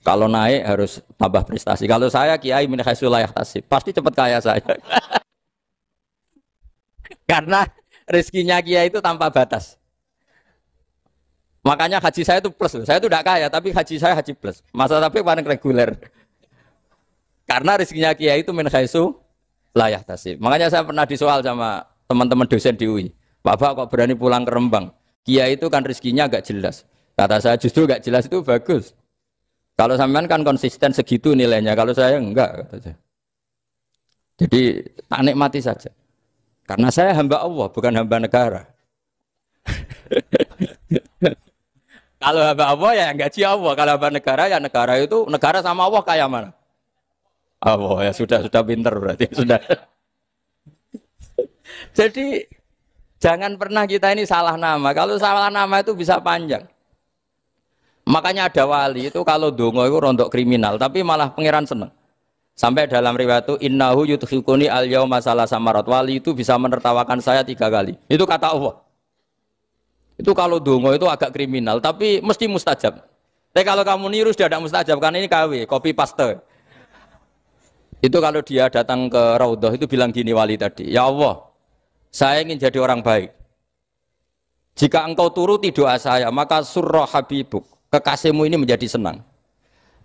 Kalau naik harus tambah prestasi. Kalau saya kiai min haitsu la yahtasib, pasti cepat kaya saya. Karena rezekinya kiai itu tanpa batas. Makanya haji saya itu plus. Saya itu tidak kaya, tapi haji saya haji plus. Masa tapi paling reguler. Karena rezekinya kiai itu min haitsu la yahtasib. Makanya saya pernah disoal sama teman-teman dosen di UI. Bapak kok berani pulang ke Rembang? Kiai itu kan rezekinya agak jelas. Kata saya justru agak jelas itu bagus. Kalau sampean kan konsisten segitu nilainya, kalau saya enggak, kata saya. Jadi tak nikmati saja. Karena saya hamba Allah, bukan hamba negara. Kalau hamba Allah ya gaji Allah, kalau hamba negara ya negara itu, negara sama Allah kayak mana? Allah ya sudah pinter berarti sudah. Jadi jangan pernah kita ini salah nama. Kalau salah nama itu bisa panjang. Makanya ada wali itu kalau dongo itu rontok kriminal, tapi malah pangeran seneng. Sampai dalam riwayat itu innahu yudkhikuni al-yauma salasa marat. Wali itu bisa menertawakan saya 3 kali. Itu kata Allah. Itu kalau dongo itu agak kriminal, tapi mesti mustajab. Tapi kalau kamu niru sudah tidak mustajab, karena ini KW, copy paste. Itu kalau dia datang ke Raudhah itu bilang gini wali tadi, ya Allah, saya ingin jadi orang baik. Jika engkau turuti doa saya, maka surra habibuk, kekasihmu ini menjadi senang.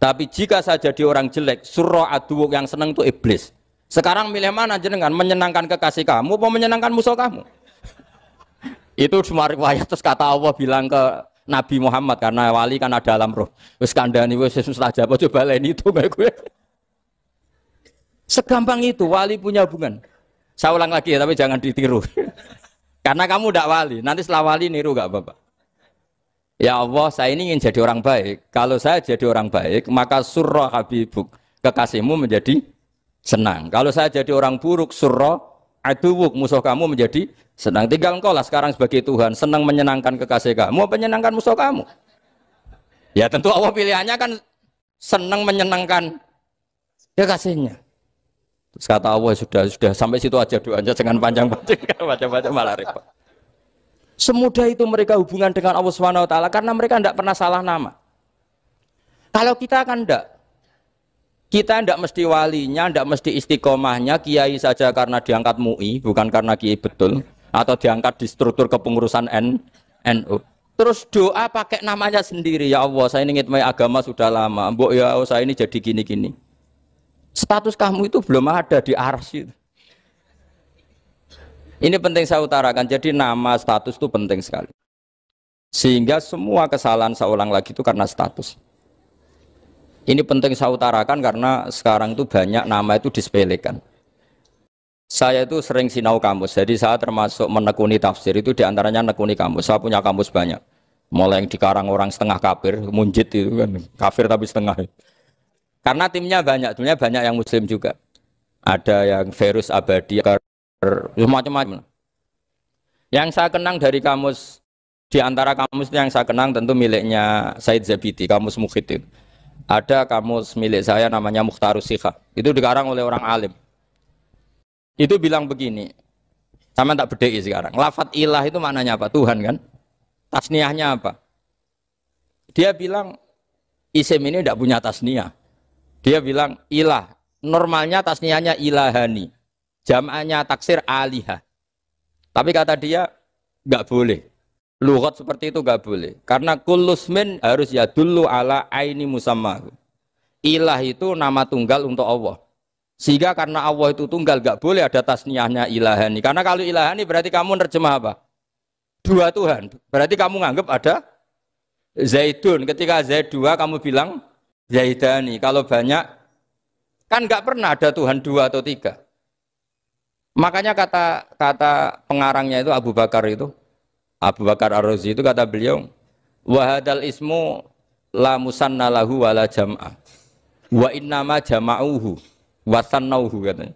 Tapi jika saya jadi orang jelek, surra aduwuk, yang senang itu iblis. Sekarang milih mana jenengan? Menyenangkan kekasih kamu apa menyenangkan musuh kamu? Itu semua riwayat. Terus kata Allah bilang ke Nabi Muhammad, karena wali kan ada alam roh. Wis kandhani wis mustajab coba leni itu kayak gue. Segampang itu wali punya hubungan. Saya ulang lagi ya, tapi jangan ditiru. Karena kamu tidak wali, nanti setelah wali niru gak apa-apa. Ya Allah, saya ini ingin jadi orang baik. Kalau saya jadi orang baik, maka surra habibuk, kekasihmu menjadi senang. Kalau saya jadi orang buruk, surra aduwuk, musuh kamu menjadi senang. Tinggal engkau lah sekarang sebagai Tuhan, senang menyenangkan kekasih kamu, menyenangkan musuh kamu. Ya tentu Allah pilihannya kan senang menyenangkan kekasihnya. Terus kata Allah, sudah sampai situ aja doanya, jangan panjang-panjang, baca-baca malah repot. Semudah itu mereka hubungan dengan Allah SWT karena mereka tidak pernah salah nama. Kalau kita kan tidak. Kita tidak mesti walinya, tidak mesti istiqomahnya, kiai saja karena diangkat MUI, bukan karena kiai betul, atau diangkat di struktur kepengurusan NU. Terus doa pakai namanya sendiri, ya Allah saya ini ngitmai agama sudah lama, mbok ya Allah saya ini jadi gini-gini. Status kamu itu belum ada di arsy. Ini penting saya utarakan, jadi nama status itu penting sekali. Sehingga semua kesalahan saya ulang lagi itu karena status. Ini penting saya utarakan karena sekarang itu banyak nama itu disepelekan. Saya itu sering sinau kamus, jadi saya termasuk menekuni tafsir itu diantaranya menekuni kamus. Saya punya kamus banyak, mulai yang dikarang orang setengah kafir, munjid itu kan, kafir tapi setengah. Karena timnya banyak yang muslim juga. Ada yang virus abadi, macam-macam. Yang saya kenang dari kamus, di antara kamus yang saya kenang tentu miliknya Said Zabidi, kamus Mukhid itu. Ada kamus milik saya namanya Mukhtarus Sikhah. Itu dikarang oleh orang alim. Itu bilang begini, sama tak bedai sekarang. Lafat ilah itu maknanya apa? Tuhan kan? Tasniahnya apa? Dia bilang isim ini tidak punya tasniah. Dia bilang ilah, normalnya tasniahnya ilahani, jam'anya taksir alihah. Tapi kata dia nggak boleh, lughat seperti itu nggak boleh, karena kullusmin harus yadullu ala aini musamma. Ilah itu nama tunggal untuk Allah, sehingga karena Allah itu tunggal nggak boleh ada tasniahnya ilahani. Karena kalau ilahani berarti kamu nerjemah apa? Dua Tuhan. Berarti kamu nganggap ada Zaidun. Ketika Zaid dua kamu bilang Zaidani. Kalau banyak, kan nggak pernah ada Tuhan dua atau tiga. Makanya kata pengarangnya itu Abu Bakar Ar-Razi itu kata beliau, wahadal ismu la musanna lahu wala jam'a wa innama jama'uhu wasannauhu katanya.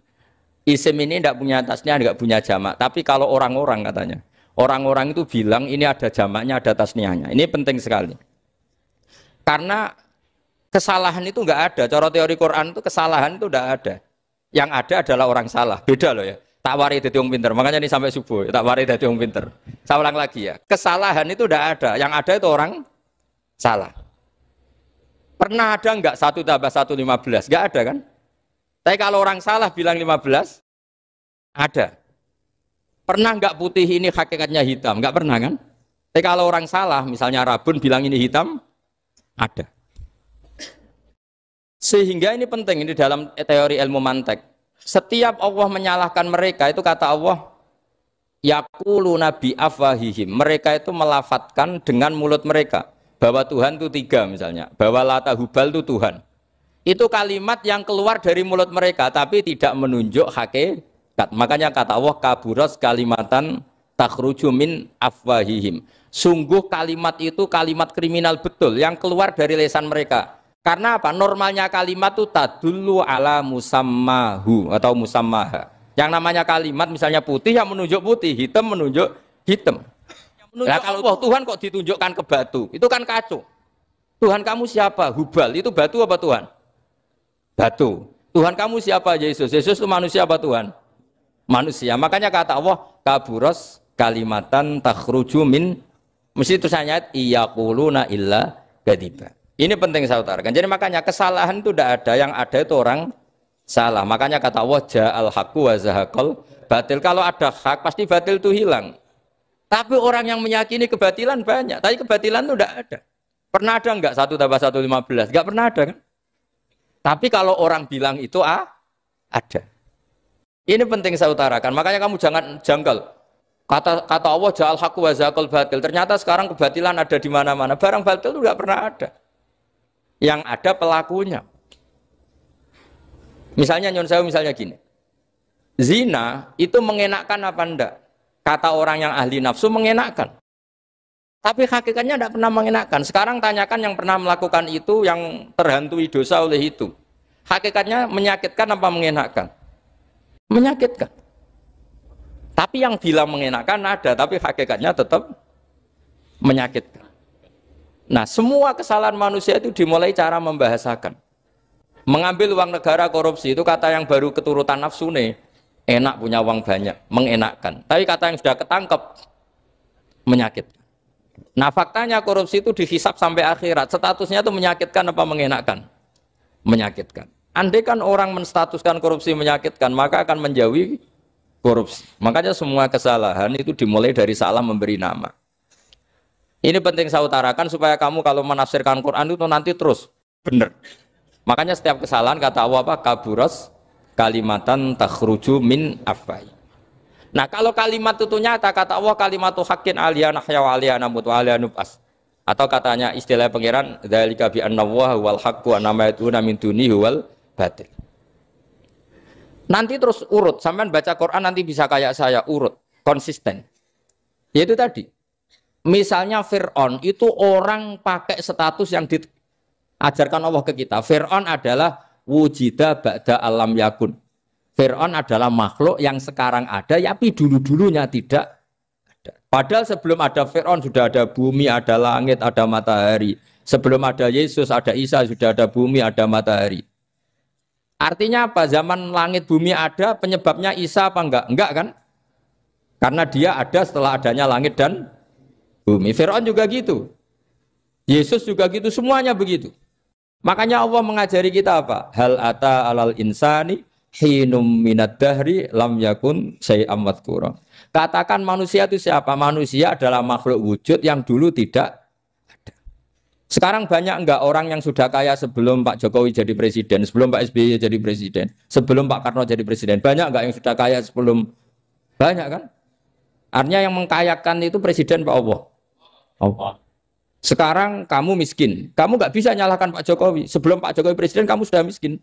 Isim ini tidak punya tasniah, tidak punya jamak. Tapi kalau orang-orang katanya, orang-orang itu bilang ini ada jamaknya, ada tasniahnya. Ini penting sekali. Karena kesalahan itu enggak ada. Cara teori Quran itu kesalahan itu enggak ada. Yang ada adalah orang salah. Beda loh ya. Tak wari dadi wong pinter. Makanya ini sampai subuh. Tak wari dadi wong pinter. Saya ulang lagi ya. Kesalahan itu enggak ada. Yang ada itu orang salah. Pernah ada enggak 1 tambah 1 15? Enggak ada kan? Tapi kalau orang salah bilang 15, ada. Pernah enggak putih ini hakikatnya hitam? Enggak pernah kan? Tapi kalau orang salah, misalnya Rabun bilang ini hitam, ada. Sehingga ini penting, ini dalam teori ilmu mantek. Setiap Allah menyalahkan mereka, itu kata Allah, yaquluna bi afwahihim. Mereka itu melafatkan dengan mulut mereka bahwa Tuhan itu 3 misalnya, bahwa Lata Hubal itu Tuhan. Itu kalimat yang keluar dari mulut mereka, tapi tidak menunjuk hakikat. Makanya kata Allah, kaburas kalimatan takhruju min afwahihim. Sungguh kalimat itu kalimat kriminal betul, yang keluar dari lisan mereka. Karena apa? Normalnya kalimat itu tadullu ala musammahu atau musammaha. Yang namanya kalimat misalnya putih yang menunjuk putih, hitam menunjuk hitam. Nah, kalau Tuhan kok ditunjukkan ke batu, itu kan kacau. Tuhan kamu siapa? Hubal, itu batu apa Tuhan? Batu. Tuhan kamu siapa? Yesus. Yesus itu manusia apa Tuhan? Manusia. Makanya kata Allah, kaburos kalimatan takhruju min, mesti tulisannya iyaquluna illa kadiba. Ini penting saya utarakan. Jadi makanya kesalahan itu tidak ada, yang ada itu orang salah. Makanya kata Allah, ja'al haqqu wa zahaqal batil. Kalau ada hak pasti batil itu hilang. Tapi orang yang meyakini kebatilan banyak, tapi kebatilan itu tidak ada. Pernah ada enggak 1 tambah 1 15? Enggak pernah ada kan? Tapi kalau orang bilang itu ada. Ini penting saya utarakan. Makanya kamu jangan janggal. Kata Allah ja'al haqqu wa zaqal batil. Ternyata sekarang kebatilan ada di mana-mana. Barang batil itu enggak pernah ada. Yang ada pelakunya. Misalnya nyon sewu misalnya gini. Zina itu mengenakkan apa enggak? Kata orang yang ahli nafsu mengenakkan. Tapi hakikatnya tidak pernah mengenakkan. Sekarang tanyakan yang pernah melakukan itu, yang terhantui dosa oleh itu. Hakikatnya menyakitkan apa mengenakkan? Menyakitkan. Tapi yang bilang mengenakkan ada, tapi hakikatnya tetap menyakitkan. Nah, semua kesalahan manusia itu dimulai cara membahasakan. Mengambil uang negara korupsi itu kata yang baru keturutan nafsu nih. Enak punya uang banyak, mengenakkan. Tapi kata yang sudah ketangkep, menyakitkan. Nah faktanya korupsi itu dihisap sampai akhirat. Statusnya itu menyakitkan apa mengenakkan? Menyakitkan. Andai kan orang menstatuskan korupsi menyakitkan, maka akan menjauhi korupsi. Makanya semua kesalahan itu dimulai dari salah memberi nama. Ini penting saya utarakan supaya kamu kalau menafsirkan Quran itu nanti terus benar. Makanya setiap kesalahan kata Allah apa? Kaburas kalimatan takhruju min afwai. Nah kalau kalimat itu nyata, kata Allah kalimatu haqqin aliyah nahya wa aliyah namut wa aliyah nub'as. Atau katanya istilah pangeran dzalika bi anna Allaha wal haqqu wa nama yatuna min dunihi wal batil. Nanti terus urut, sampean baca Quran nanti bisa kayak saya, urut, konsisten. Yaitu tadi. Misalnya Fir'aun itu orang pakai status yang diajarkan Allah ke kita. Fir'aun adalah wujida ba'da alam yakun. Fir'aun adalah makhluk yang sekarang ada, tapi dulu-dulunya tidak ada. Padahal sebelum ada Fir'aun sudah ada bumi, ada langit, ada matahari. Sebelum ada Yesus, ada Isa, sudah ada bumi, ada matahari. Artinya apa? Zaman langit bumi ada, penyebabnya Isa apa enggak? Enggak kan? Karena dia ada setelah adanya langit dan bumi. Fir'aun juga gitu. Yesus juga gitu, semuanya begitu. Makanya Allah mengajari kita apa? Hal ata alal insani hinum minad dahri lam yakun syai'am madhkura. Katakan manusia itu siapa? Manusia adalah makhluk wujud yang dulu tidak ada. Sekarang banyak enggak orang yang sudah kaya sebelum Pak Jokowi jadi presiden, sebelum Pak SBY jadi presiden, sebelum Pak Karno jadi presiden? Banyak enggak yang sudah kaya sebelum? Banyak kan? Artinya yang mengkayakan itu presiden Pak Allah. Allah. Sekarang kamu miskin, kamu nggak bisa nyalahkan Pak Jokowi. Sebelum Pak Jokowi presiden, kamu sudah miskin.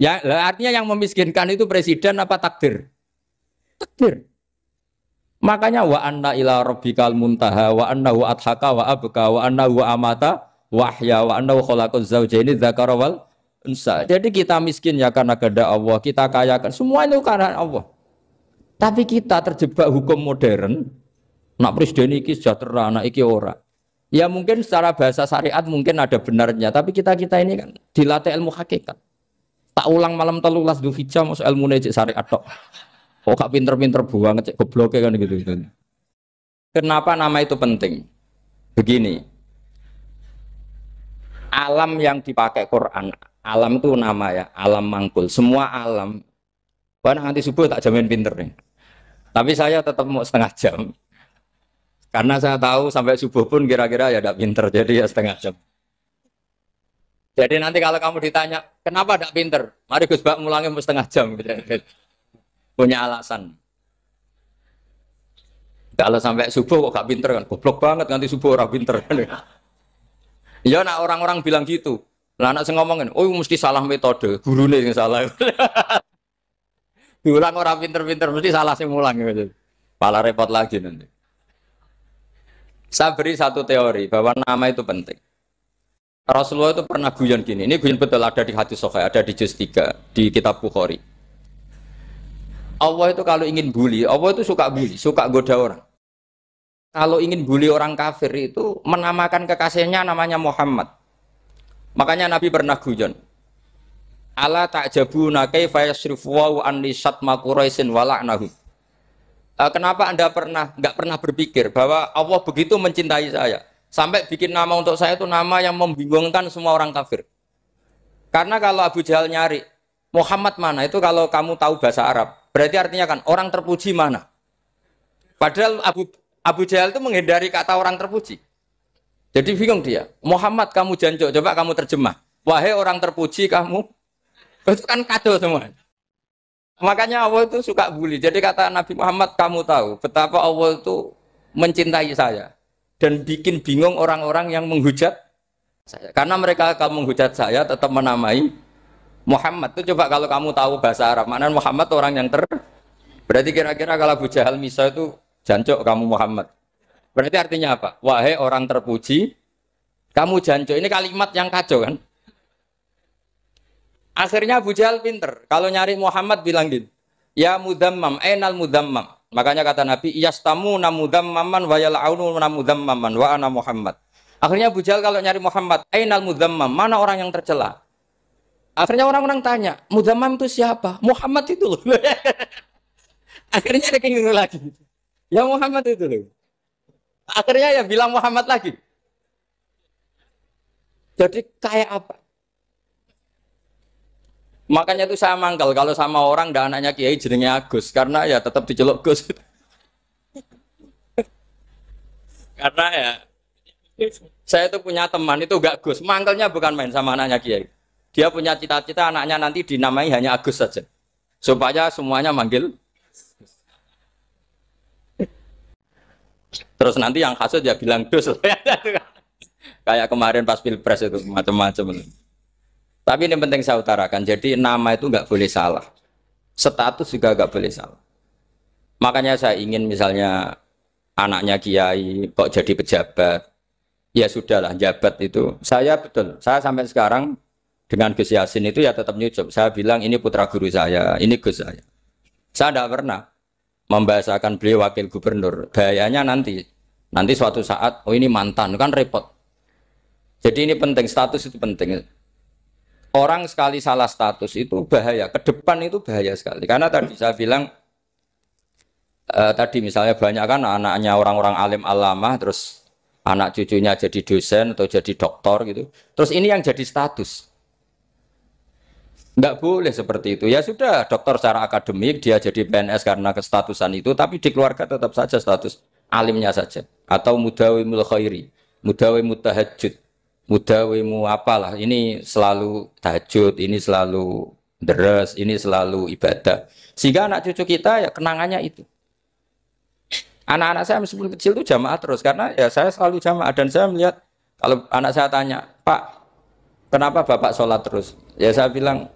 Ya, artinya yang memiskinkan itu presiden apa takdir? Takdir. Makanya wa anna ila rabbikal muntaha wa annahu adhaka wa abka wa annahu amata wa ahya wa annahu khalaqaz zawjaini dzakara wal unsa. Jadi kita miskin ya karena kehendak Allah, kita kaya kan semua itu karena Allah. Tapi kita terjebak hukum modern. Nak presiden iki sejahtera, nak iki ora. Ya mungkin secara bahasa syariat mungkin ada benarnya, tapi kita ini kan dilatih ilmu hakikat. Tak ulang malam 13 Dzulhijjah masuk ilmu cek syariat tok. Kok gak pinter-pinter banget cek gobloke kan gitu. Kenapa nama itu penting? Begini. Alam yang dipakai Quran, alam itu nama ya, alam mangkul. Semua alam. Wah nanti subuh tak jamin pinter nih. Tapi saya tetap mau setengah jam. Karena saya tahu sampai subuh pun kira-kira ya tidak pinter, jadi ya setengah jam. Jadi nanti kalau kamu ditanya, kenapa tidak pinter? Mari Gus Bak mulangnya setengah jam. Punya alasan. Kalau sampai subuh kok gak pinter kan? Goblok banget nanti subuh orang pinter. Ya nak orang-orang bilang gitu. Lah anak saya ngomongin, oh mesti salah metode, gurunya yang salah. Diulang orang pinter-pinter, mesti salah sih mulang. Gitu. Malah repot lagi nanti. Saya beri satu teori bahwa nama itu penting. Rasulullah itu pernah guyon gini, ini guyon betul ada di hadis Sahih, ada di juz 3 di kitab Bukhari. Allah itu kalau ingin bully, Allah itu suka bully, suka goda orang. Kalau ingin bully orang kafir itu menamakan kekasihnya namanya Muhammad. Makanya Nabi pernah guyon. Ala ta'jabuna kaifa yasrifu wa anni syatma Quraisyin wa la'nahu. Kenapa Anda nggak pernah berpikir bahwa Allah begitu mencintai saya sampai bikin nama untuk saya itu nama yang membingungkan semua orang kafir? Karena kalau Abu Jahal nyari Muhammad mana itu kalau kamu tahu bahasa Arab, berarti artinya kan orang terpuji mana? Padahal Abu Jahal itu menghindari kata orang terpuji. Jadi bingung dia. Muhammad kamu jancuk, coba kamu terjemah. Wahai orang terpuji kamu, itu kan kado semua. Makanya Allah itu suka bully. Jadi kata Nabi Muhammad, kamu tahu betapa Allah itu mencintai saya dan bikin bingung orang-orang yang menghujat saya. Karena mereka kalau menghujat saya tetap menamai Muhammad. Itu coba kalau kamu tahu bahasa Arab, maknanya Muhammad orang yang berarti kira-kira kalau Abu Jahal Misa itu jancuk kamu Muhammad. Berarti artinya apa? Wahai orang terpuji, kamu jancuk. Ini kalimat yang kacau kan? Akhirnya Abu Jahal pinter. Kalau nyari Muhammad bilang gitu. Ya mudammam, enal mudammam. Makanya kata Nabi, yastamu namudammaman wa yal'aunu namudammaman wa ana Muhammad. Akhirnya Abu Jahal kalau nyari Muhammad, enal mudammam, mana orang yang tercela? Akhirnya orang-orang tanya, mudammam itu siapa? Muhammad itu loh. Akhirnya dia keinget lagi. Ya Muhammad itu loh. Akhirnya ya bilang Muhammad lagi. Jadi kayak apa? Makanya itu saya mangkal kalau sama orang dan anaknya Kiai jenenge Agus karena ya tetap diceluk Gus. Karena ya saya itu punya teman itu gak Gus, mangkalnya bukan main sama anaknya Kiai. Dia punya cita-cita anaknya nanti dinamai hanya Agus saja. Supaya semuanya manggil. Terus nanti yang hasut ya bilang Dus. Kayak kemarin pas Pilpres itu macam-macam. Tapi ini penting saya utarakan, jadi nama itu nggak boleh salah, status juga nggak boleh salah. Makanya saya ingin misalnya anaknya Kiai kok jadi pejabat, ya sudahlah jabat itu. Saya betul, saya sampai sekarang dengan Gus Yasin itu ya tetap nyucup. Saya bilang ini putra guru saya, ini Gus saya. Saya tidak pernah membahasakan beliau wakil gubernur. Bahayanya nanti suatu saat, oh ini mantan, kan repot. Jadi ini penting, status itu penting. Orang sekali salah status itu bahaya, ke depan itu bahaya sekali. Karena tadi saya bilang, tadi misalnya banyak kan anaknya orang-orang alim alamah, terus anak cucunya jadi dosen atau jadi doktor gitu. Terus ini yang jadi status. Nggak boleh seperti itu. Ya sudah, dokter secara akademik, dia jadi PNS karena kestatusan itu, tapi di keluarga tetap saja status alimnya saja. Atau mudawimul khairi, mudawimut tahajud. Mudawimu apalah, ini selalu tahajud, ini selalu deres, ini selalu ibadah. Sehingga anak cucu kita ya kenangannya itu. Anak-anak saya meskipun kecil itu jamaah terus, karena ya saya selalu jamaah. Dan saya melihat, kalau anak saya tanya, Pak, kenapa Bapak sholat terus? Ya saya bilang,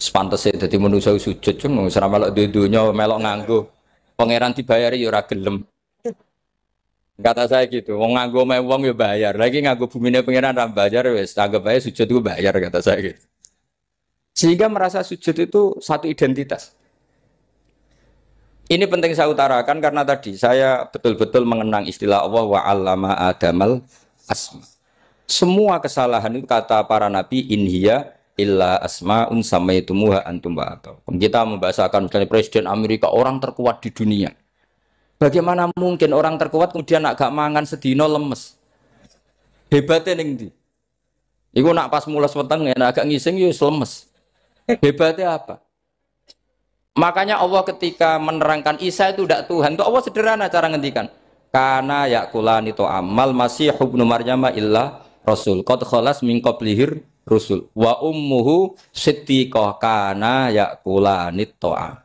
sepantasnya jadi manusia sujud, cuma selama melok dudunya, melok nganggo. Pangeran dibayari ya ora gelem. Kata saya gitu, wong nganggo wong ya bayar. Lagi nganggo bumine pengiran ra bayar wis, anggap aja sujud itu bayar kata saya gitu. Sehingga merasa sujud itu satu identitas. Ini penting saya utarakan karena tadi saya betul-betul mengenang istilah Allah wa 'allama Adamal asma. Semua kesalahan itu kata para nabi inhiya illa asmaun samaitumuha antum ba'atau. Kita membahasakan misalnya Presiden Amerika orang terkuat di dunia. Bagaimana mungkin orang terkuat kemudian agak mangan sedino lemes? Hebatnya ning ndi? Iku nak pas mules weteng agak ngising ya lemes. Hebatnya apa? Makanya Allah ketika menerangkan Isa itu tidak Tuhan, itu Allah sederhana cara ngendikan. Karena yakulani to amal masih ibnu Maryam illa rasul. Qad khalas min qablihir rusul. Wa ummuhu siddiqah kana yakulani to'am.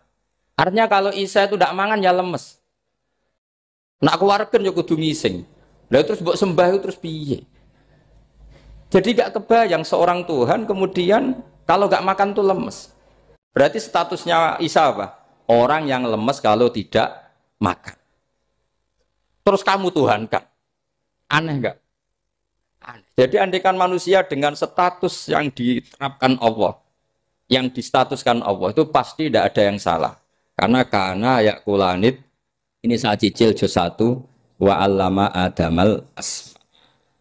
Artinya kalau Isa itu tidak mangan ya lemes. Nak keluarkan ya kudu ngising. Lah terus mbok sembah itu terus piye? Jadi gak kebayang seorang Tuhan kemudian kalau gak makan tuh lemes. Berarti statusnya Isa apa? Orang yang lemes kalau tidak makan. Terus kamu Tuhan kan? Aneh gak? Aneh. Jadi andaikan manusia dengan status yang diterapkan Allah, yang distatuskan Allah itu pasti tidak ada yang salah. Karena yakulanit. Ini saya cicil juz 1 wa 'allama Adamal asma.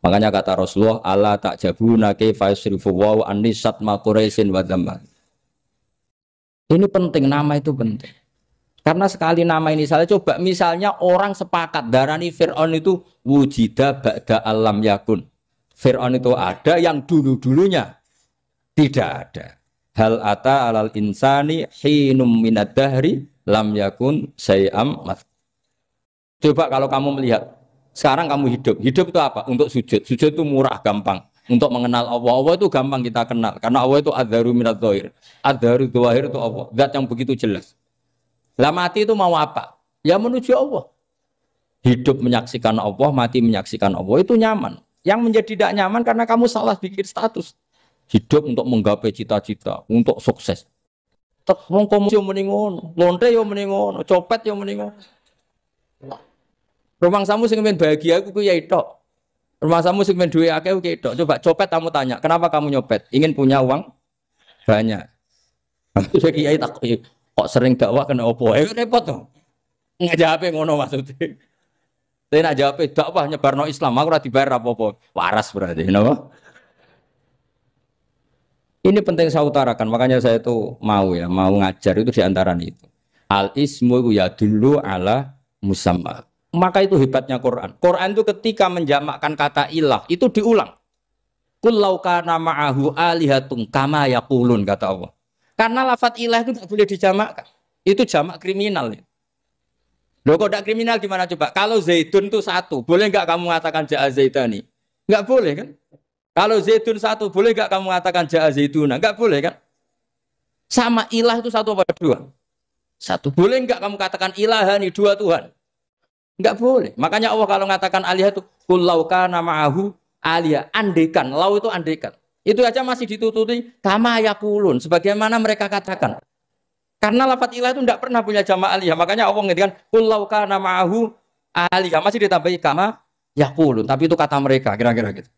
Makanya kata Rasulullah Allah ta'jabuna kaifa yusrifu wa anisat ma quraisin wa dhamma. Ini penting, nama itu penting. Karena sekali nama ini salah, coba misalnya orang sepakat darani Fir'aun itu wujida ba'da alam yakun. Fir'aun itu ada yang dulu-dulunya tidak ada. Hal ata alal insani hinum minad dahri lam yakun sayam mat. Coba kalau kamu melihat, sekarang kamu hidup itu apa? Untuk sujud. Sujud itu murah, gampang. untuk mengenal Allah. Allah itu gampang kita kenal karena Allah itu adzaru minadz dzahir. Adzaru dzahir itu Allah, zat yang begitu jelas. Lah mati itu mau apa? Ya menuju Allah. Hidup menyaksikan Allah, mati menyaksikan Allah itu nyaman. Yang menjadi tidak nyaman karena kamu salah bikin status. Hidup untuk menggapai cita-cita, untuk sukses. Tek wong komunis yo muni ngono, lonte yo muni ngono, copet yo muni ngono. Rumangsamu sing men bahagia iku ya tok. Rumangsamu sing men duwe akeh ku tok. Coba copet kamu tanya, kenapa kamu nyopet? Ingin punya uang banyak. Terus kiai tak kok sering dakwah kena opo? Repot to. Ngajape ngono maksudnya. Tapi nak jawab dakwah nyebarno Islam, aku ora dibayar apa-apa. Waras berarti, napa? Ini penting saya utarakan, makanya saya itu mau ngajar itu diantara itu. Al ismu ya dulu ala musamma. Maka itu hebatnya Quran. Quran itu ketika menjamakkan kata ilah itu diulang. Qul law kana ma'ahu alihatun kama yaqulun kata Allah. Karena lafaz ilah itu tidak boleh dijamakkan. Itu jamak kriminal. Loh kok tidak kriminal gimana coba? Kalau Zaidun itu satu, boleh enggak kamu mengatakan ja'a Zaidani? Enggak boleh kan? Kalau Zaidun satu, boleh enggak kamu mengatakan ja'a Zaiduna? Enggak boleh kan? Sama ilah itu satu apa dua? Satu. Boleh enggak kamu katakan ilahani dua Tuhan? Enggak boleh. Makanya Allah kalau mengatakan alihah itu qul law kana ma'ahu aliyah, andekan. Lau itu andekan. Itu aja masih ditututi kama yaqulun, sebagaimana mereka katakan. Karena lafaz ilah itu tidak pernah punya jamak aliyah. Makanya Allah ngendikan qul law kana ma'ahu aliyah, masih ditambahi kama yaqulun, tapi itu kata mereka kira-kira gitu.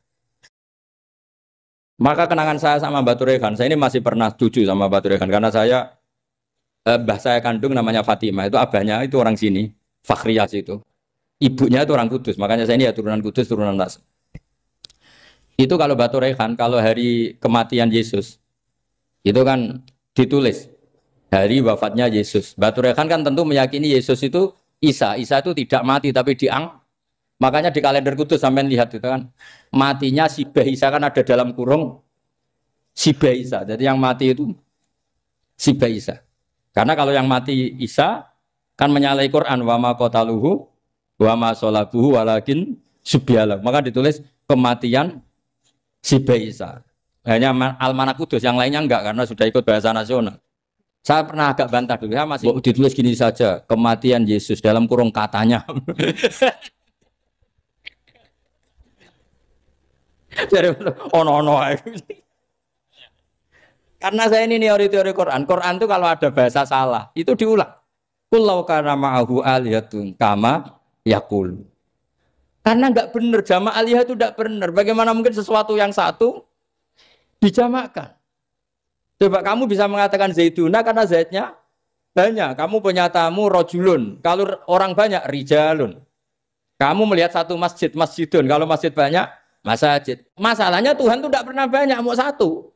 Maka kenangan saya sama Mbak Turekan, saya ini masih pernah cucu sama Mbak Turekan karena saya mbah saya kandung namanya Fatimah, itu abahnya itu orang sini. Fakhriyah itu, ibunya itu orang Kudus, makanya saya ini ya turunan Kudus, turunan Nas. Itu kalau Batu Rehan, kalau hari kematian Yesus, itu kan ditulis hari wafatnya Yesus. Batu Rehan kan tentu meyakini Yesus itu Isa itu tidak mati tapi makanya di kalender Kudus sampai lihat itu kan, matinya Sibah Isa kan ada dalam kurung Sibah Isa, jadi yang mati itu Sibah Isa. Karena kalau yang mati Isa kan menyalahi Quran wa ma qataluhu wa ma salabuhu walakin subyalah. Maka ditulis kematian Sibah Isa. Hanya Almanak Kudus, yang lainnya enggak karena sudah ikut bahasa nasional. Saya pernah agak bantah dulu, ya masih ditulis gini saja, kematian Yesus dalam kurung katanya. Jadi ono-ono. Karena saya ini teori Quran. Quran itu kalau ada bahasa salah, itu diulang. Kullau kana ma'ahu aliyatun kama yaqul. Karena enggak benar, jamak aliyah itu enggak benar. Bagaimana mungkin sesuatu yang satu dijamakkan? Coba kamu bisa mengatakan Zaiduna karena Zaidnya banyak. Kamu punya tamu rojulun. Kalau orang banyak rijalun. Kamu melihat satu masjid, masjidun. Kalau masjid banyak, masjid. Masalahnya Tuhan itu enggak pernah banyak, mau satu.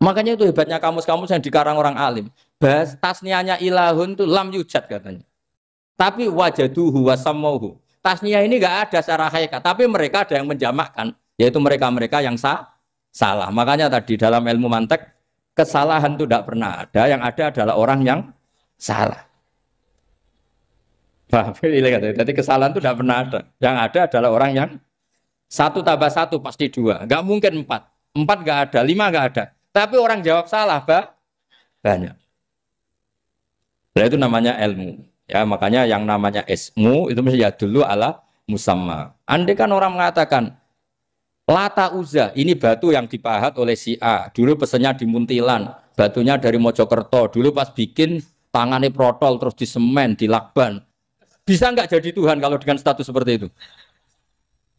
Makanya itu hebatnya kamus-kamus yang dikarang orang alim. Bahas tasniahnya ilahun itu lam yujad katanya. Tapi wajaduhu wasamauhu. Tasniah ini enggak ada secara hakikat, tapi mereka ada yang menjamakkan, yaitu mereka-mereka yang salah. Makanya tadi dalam ilmu mantek kesalahan itu tidak pernah ada, yang ada adalah orang yang salah. Jadi kesalahan itu tidak pernah ada. Yang ada adalah orang yang 1 tambah 1 pasti 2. Enggak mungkin 4. 4 enggak ada, 5 enggak ada. Tapi orang jawab salah, banyak. Nah, itu namanya ilmu. Ya, makanya yang namanya ismu itu mesti ya dulu ala musamma. Andai kan orang mengatakan Lata Uzza, ini batu yang dipahat oleh si A. Dulu pesennya di Muntilan, batunya dari Mojokerto. Dulu pas bikin tangannya protol terus di semen, di lakban. Bisa nggak jadi Tuhan kalau dengan status seperti itu?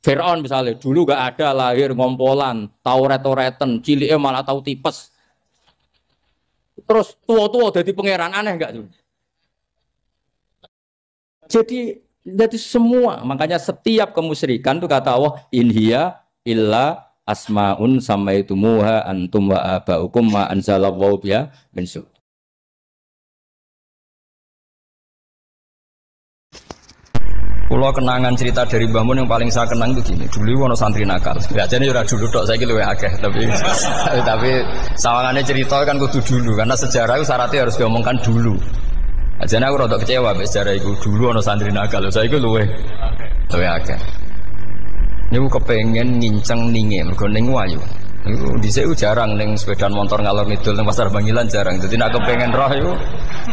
Fir'aun misalnya, dulu nggak ada, lahir ngompolan, tahu retoreten, ciliknya malah tahu tipes. Terus tua-tua jadi pangeran, aneh nggak tuh? Jadi semua, makanya setiap kemusyrikan itu kata Allah, in hiya illa asmaun samaitumuha antum wa abaukum ma anzalallahu biha min su. Pulau kenangan cerita dari Mbah Mun yang paling saya kenang itu gini. Dulu ono santri nakal. Ya jadi ora dulu tok, saiki luwih akeh, tapi sawangane cerita kan kudu dulu karena sejarah itu syaratnya harus diomongkan dulu. Ajane aku rada kecewa mbek sejarah iku. Dulu ono santri nakal, saiki luwih akeh. Niku kepengen nginceng ninge mergo ning wayu. Niku dhisik jarang ning sepeda motor ngalor ngidul ning pasar Bangilan jarang. Dadi nek kepengen roh iku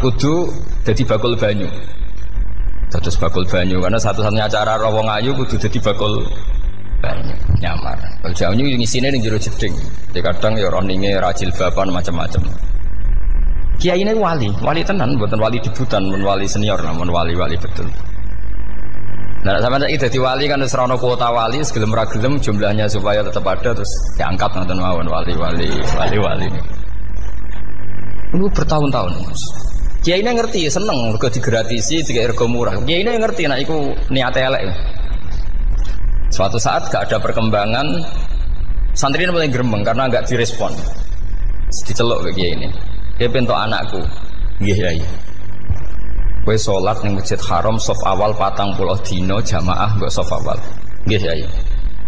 kudu dadi bakul banyu. Dados bakul banyu karena satu-satunya cara roh wong ayu kudu dadi bakul banyu nyamar. Bakul banyu ngisine ning jero jeding. Jadi kadang ya roh ninge rajil bapan macam-macam. Kiai ini wali tenan, bukan wali debutan, bukan wali senior, namun wali betul. Nah, sama saiki dadi wali kan wis ana kuota wali, segelem ra gelem jumlahnya supaya tetap ada terus diangkat nonton mawon wali. Ini bertahun-tahun. Kiai ini ngerti, seneng mergo digratisi, digawe rego murah. Kiai ini ngerti nek iku niate elek. Suatu saat gak ada perkembangan, santri ini mulai gremeng karena gak direspon. Diceluk ke kiai ini. Dia pentok anakku, nggih Yai. Kowe salat ning Masjid Haram saf awal 40 dina jamaah mbok saf awal. Nggih Yai.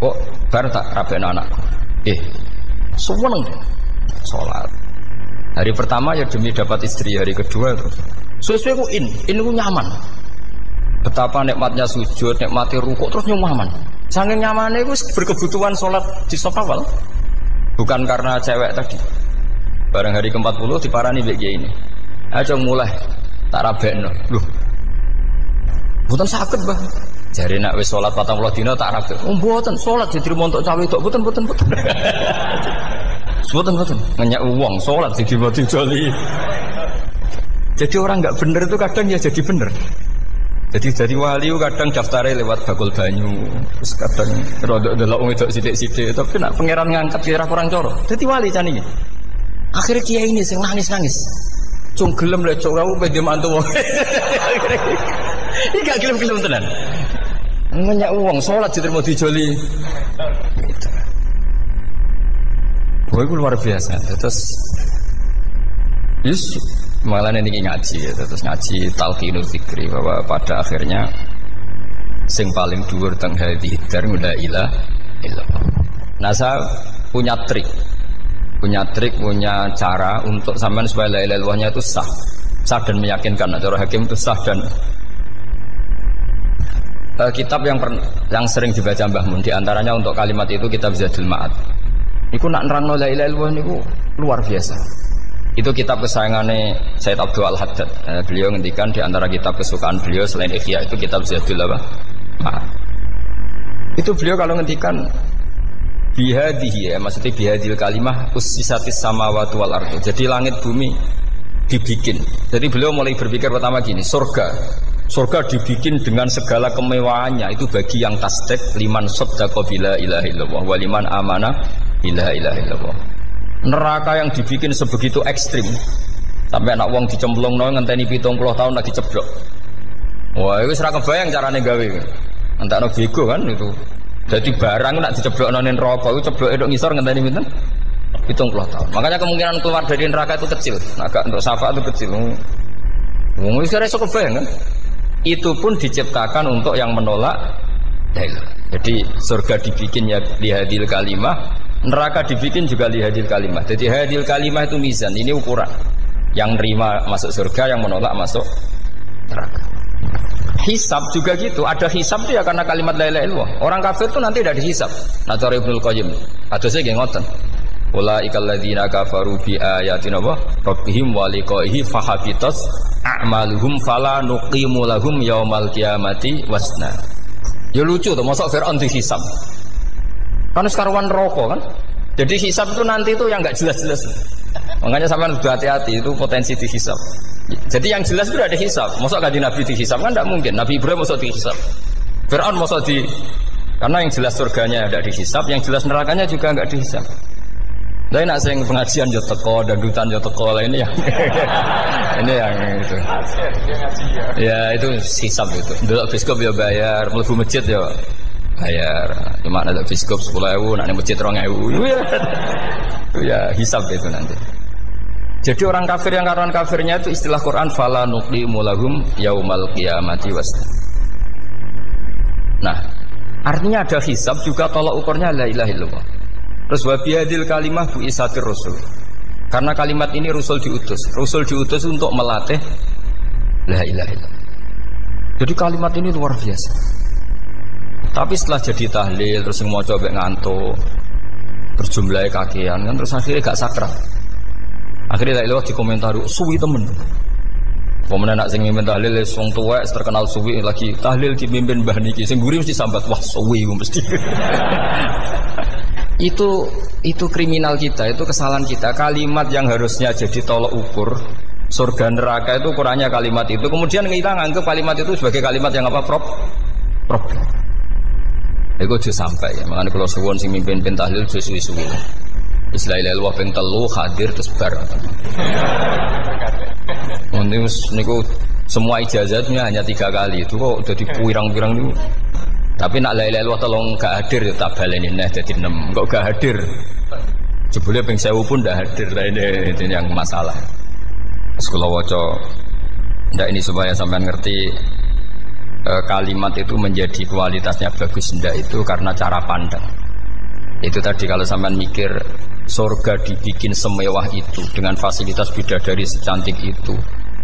Kok bar tak rabekno anakku. Nggih. Suweneng salat. Hari pertama ya demi dapat istri, hari kedua terus. Sesuai ku ku nyaman. Betapa nikmatnya sujud, nikmati rukuk terus nyaman. Saking nyamane iku berkebutuhan salat di saf awal. Bukan karena cewek tadi. Barang hari ke-40 diparani mbek kiai ini. Aja mulai tak rabekno. Lho. Mboten saged, Mbah. Jare nek wis salat 40 dina tak rabek. Oh, mboten salat jadi montok cawe tok. Mboten. Mboten. Ngenyak wong salat jadi mati joli. Jadi orang enggak bener itu kadang ya jadi bener. Jadi wali kadang daftarnya lewat bakul banyu. Terus kadang rodok delok wong wedok sithik-sithik, tapi nek pangeran ngangkat kira kurang coro. Dadi wali cani. Akhirnya kiai ini sing nangis. Cung gelem lek cok aku pede mantu wong. Iki gak gelem tenan. Ngenyak wong salat diterima dijoli. Boy ku luar biasa. Terus malah ini ngaji, terus ngaji talqinul fikri bahwa pada akhirnya sing paling dhuwur teng hati dar la ilaha illallah. Nah, saya punya trik, punya cara untuk sampean supaya la ilaha illallahnya itu sah dan meyakinkan. Cara hakim itu sah dan kitab yang sering dibaca Mbah Mun diantaranya untuk kalimat itu kitab Zadul Ma'ad. Iku nak nerangno la ilaha illallah niku luar biasa. Itu kitab kesayangannya Sayyid Abdul Al-Haddad. Beliau ngendikan di antara kitab kesukaan beliau selain Ihya itu kitab Zadul Ma'ad. Itu beliau kalau ngendikan bihadihi, maksudnya bihadil kalimah ussisatis samawati wal ardu. Jadi langit bumi dibikin. Jadi beliau mulai berpikir pertama gini, surga dibikin dengan segala kemewahannya. Itu bagi yang tasdik liman saddaqa bila ilaha illallah wa liman amana bila ilaha illallah. Neraka yang dibikin sebegitu ekstrim sampai anak wong dicemplung ngenteni 70 tahun lagi ceblok. Wah, itu ora kebayang carane gawe. Entakno bego kan itu. Jadi barang nak diceblokno ning neraka itu cebloke tok ngisor ngenteni pinten? 70 tahun. Makanya kemungkinan keluar dari neraka itu kecil. Agak untuk syafaat itu kecil. Wong wis ora iso kebayang kan. Itu pun diciptakan untuk yang menolak dalil. Jadi surga dibikin ya lihadil kalimah, neraka dibikin juga lihadil kalimah. Jadi hadil kalimah itu mizan, ini ukuran. Yang nerima masuk surga, yang menolak masuk neraka. Hisab juga gitu, ada hisab itu ya karena kalimat la ilaha illallah. Orang kafir itu nanti tidak dihisab. Nah cara Ibnul Qayyim, hadisnya nggih ngoten. Ulaikal ladzina kafaru bi ayatina wa rabbihim wa liqaihi fahabitas a'maluhum fala nuqimu lahum yaumal qiyamati wasna. Ya lucu tuh, masa Fir'aun dihisab. Kan sekarwan rokok kan. Jadi hisab itu nanti itu yang enggak jelas-jelas. Makanya sampean udah hati-hati, itu potensi dihisab. Jadi yang jelas itu ada hisab. Masa kanjeng Nabi dihisab kan enggak mungkin. Nabi Ibrahim masa dihisab. Fir'aun masa karena yang jelas surganya enggak dihisab, yang jelas nerakanya juga enggak dihisab. Tapi nak sing pengajian yo teko, dangdutan yo teko, ini yang ini yang itu. Ya itu hisab itu. Delok biskop yo bayar, mlebu masjid yo bayar. Cuma ada biskop 10.000, nak ning masjid 2.000. Itu ya hisab itu nanti. Jadi orang kafir yang karuan kafirnya itu istilah Quran fala nuqimu lahum yaumal qiyamati wasna. Nah, artinya ada hisab juga tolak ukurnya la ilaha illallah. Terus wabiyadil kalimah bu isatir rusul. Karena kalimat ini Rasul diutus untuk melatih la ilaha illallah. Jadi kalimat ini luar biasa. Tapi setelah jadi tahlil terus semua coba ngantuk, terus jumlahnya kakean kan, terus akhirnya gak sakral. Akhirnya la ilaha dikomentari suwi temen. Pemenang nak sing mimpin tahlil wong tuwek terkenal suwi lagi tahlil dipimpin mbah niki sing mburi mesti sambat wah suwi mesti. Itu kriminal kita, itu kesalahan kita. Kalimat yang harusnya jadi tolok ukur surga neraka itu ukurannya kalimat itu. Kemudian kita nganggap kalimat itu sebagai kalimat yang apa? Problem. Itu aja sampai ya. Makanya kalau suwon sing mimpin tahlil suwi-suwi. Istilah ilal ping 3 hadir terus bar. Niku semua ijazahnya hanya 3 kali. Itu kok jadi pirang-pirang niku. Tapi nak la ilaha illallah tolong gak hadir ya tak baleni neh dadi 6. Kok gak hadir? Jebule ping 1000 pun ndak hadir. Lah ini yang masalah. Kula waca ndak ini supaya sampean ngerti kalimat itu menjadi kualitasnya bagus ndak itu karena cara pandang. Itu tadi kalau sampean mikir surga dibikin semewah itu dengan fasilitas bidadari secantik itu,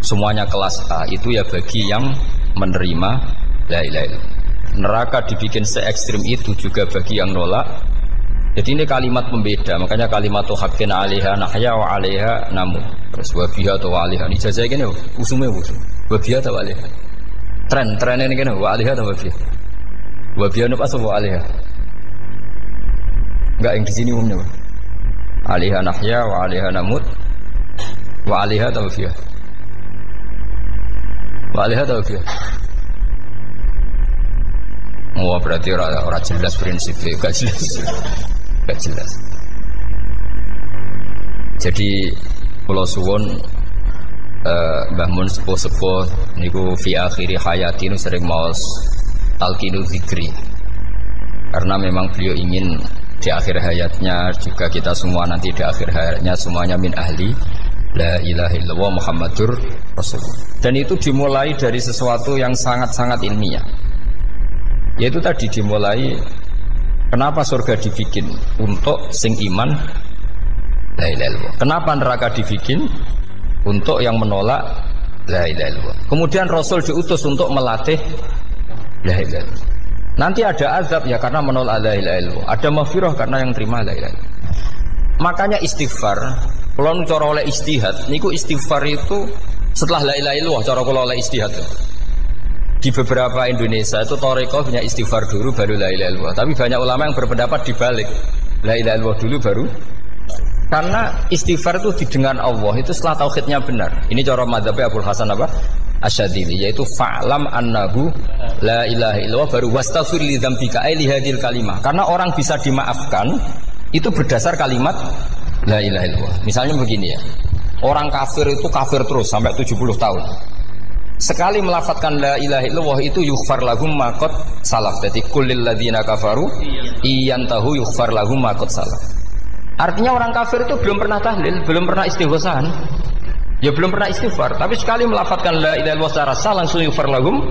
semuanya kelas A, itu ya bagi yang menerima la ilaha illallah. Neraka dibikin se ekstrim itu juga bagi yang nolak. Jadi ini kalimat pembeda, makanya kalimat haqqin 'alaiha nahya wa 'alaiha namut. Terus wa biha atau wa 'alaiha. Ini jajah gini usume usum. Wa biha atau wa 'alaiha. Tren ini gini wa 'alaiha atau wa biha. Wa biha apa wa 'alaiha? Enggak yang di sini umumnya. 'Alaiha nahya wa 'alaiha namut. Wa 'alaiha atau wa biha. Wa 'alaiha atau wa biha. Wah berarti orang jelas prinsipnya, gak jelas. Jadi Pulau Suwon Mbah Mun sepuh-sepuh niku fi akhiri hayati nu sering maos talqinu zikri. Karena memang beliau ingin di akhir hayatnya juga kita semua nanti di akhir hayatnya semuanya min ahli la ilaha illallah Muhammadur Rasulullah. Dan itu dimulai dari sesuatu yang sangat-sangat ilmiah. Yaitu tadi dimulai kenapa surga dibikin untuk sing iman la ilaha illallah. Kenapa neraka dibikin untuk yang menolak la ilaha illallah. Kemudian Rasul diutus untuk melatih la ilaha illallah. Nanti ada azab ya karena menolak la ilaha illallah. Ada maghfirah karena yang terima la ilaha illallah. Makanya istighfar, kalau cara oleh istihad, niku istighfar itu setelah la ilaha illallah cara kalau oleh istihad. Di beberapa Indonesia itu Toreko punya istighfar dulu baru la ilaha illallah. Tapi banyak ulama yang berpendapat dibalik, la ilaha illallah dulu baru. Karena istighfar itu didengar Allah itu setelah tauhidnya benar. Ini cara madzhabnya Abul Hasan apa? Asyadzili, yaitu fa'lam annahu la ilaha illallah baru wastaghfir li dzambika ai li hadhil kalimah. Karena orang bisa dimaafkan itu berdasar kalimat la ilaha illallah. Misalnya begini ya. Orang kafir itu kafir terus sampai 70 tahun. Sekali melafatkan la ilaha illallah itu yughfar lahum ma qad salaf. Jadi kullil ladzina kafaru iyantahu yughfar lahum ma qad salaf. Artinya orang kafir itu belum pernah tahlil, belum pernah istighosah. Ya belum pernah istighfar, tapi sekali melafatkan la ilaha illallah secara sah langsung yughfar lahum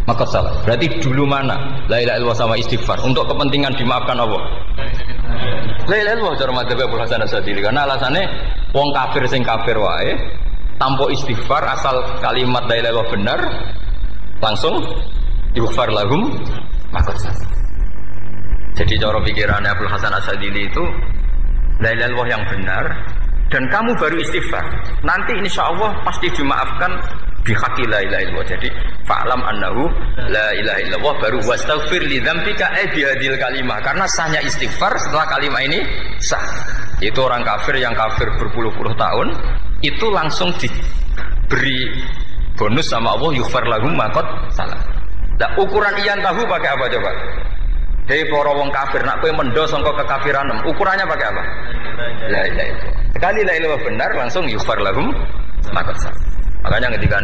ma qad salaf. Berarti dulu mana la ilaha illallah sama istighfar untuk kepentingan dimaafkan Allah. La ilaha illallah cara madzhab Abul Hasan Asyadzili karena alasannya wong kafir sing kafir wae tanpa istighfar asal kalimat la ilaha illallah benar langsung yughfar lahum maka. Jadi cara pikirannya Abul Hasan Asyadzili itu la ilaha illallah yang benar dan kamu baru istighfar nanti insya Allah pasti dimaafkan bihaqqi la ilaha illallah. Jadi fa'lam annahu la ilaha illallah baru wastaghfir li dzambika bihadil kalimah karena sahnya istighfar setelah kalimat ini sah. Itu orang kafir yang kafir berpuluh-puluh tahun itu langsung diberi bonus sama Allah yughfar lahum ma qad salaf. Nah ukuran iyan tahu pakai apa coba? Hei para wong kafir nak kowe mendo sangka kekafiran ukurannya pakai apa? La ilaha illallah. Sekali la ilaha benar langsung yughfar lahum ma qad salaf. Makanya ketika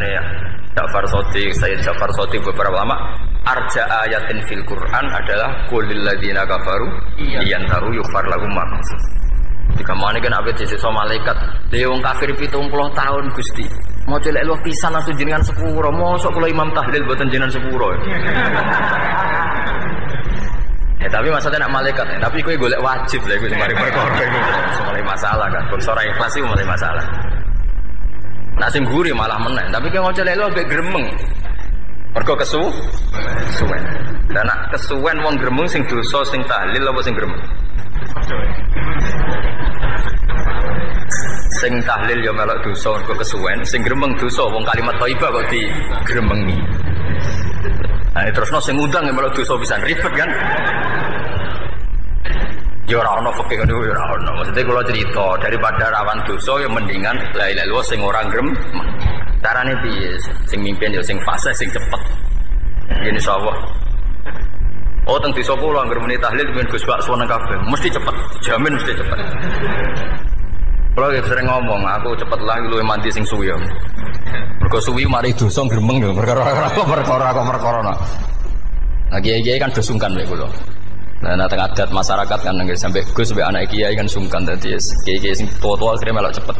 Ja'far Shadiq, Sayyid Ja'far Shadiq beberapa lama arja ayatin fil Quran adalah qulil ladzina kafaru iyantahu yughfar lahum ma qad salaf. Jika mana kan abet disiksa malaikat, dia wong kafir 70 tahun Gusti. Mau celek lu pisan langsung jenengan sepuro, mosok kula imam tahlil boten jenengan sepuro. Ya tapi maksudnya nak malaikat, tapi kowe golek wajib lha iku mari perkara iku. Mulai masalah kan, bangsa ora ikhlas iku mulai masalah. Nak sing guri malah meneh, tapi kowe mau celek lu ambek gremeng. Mergo kesu suwen. Dan nak kesuwen wong gremeng sing dosa sing tahlil apa sing gremeng? Sing tahlil ya melok dosa kok kesuwen, sing gremeng dosa wong kalimat thayyibah kok digremengi. Nah, terusno sing ngundang ya melok dosa pisan ribet kan? Ya ora ono fikih ngono ya ora ono. Maksudnya kalau cerita daripada rawan dosa ya mendingan la ilaha illallah sing ora gremeng. Carane piye? Sing mimpin ya sing fasih sing cepet. Yen insyaallah. Oh teng desa kula anggere muni tahlil ben Gus bakso nang kabeh. Mesti cepet, jamin mesti cepet. Kula sering ngomong, aku cepet lah luwih mandi sing suwi. Mergo suwi mari dosa gremeng lho, perkara perkara. Nah kiai-kiai kan do sungkan mek kula. Nah teng adat masyarakat kan nggih sampai Gus sampai anak kiai kan sungkan dadi kiai-kiai sing tua-tua akhirnya melok cepet.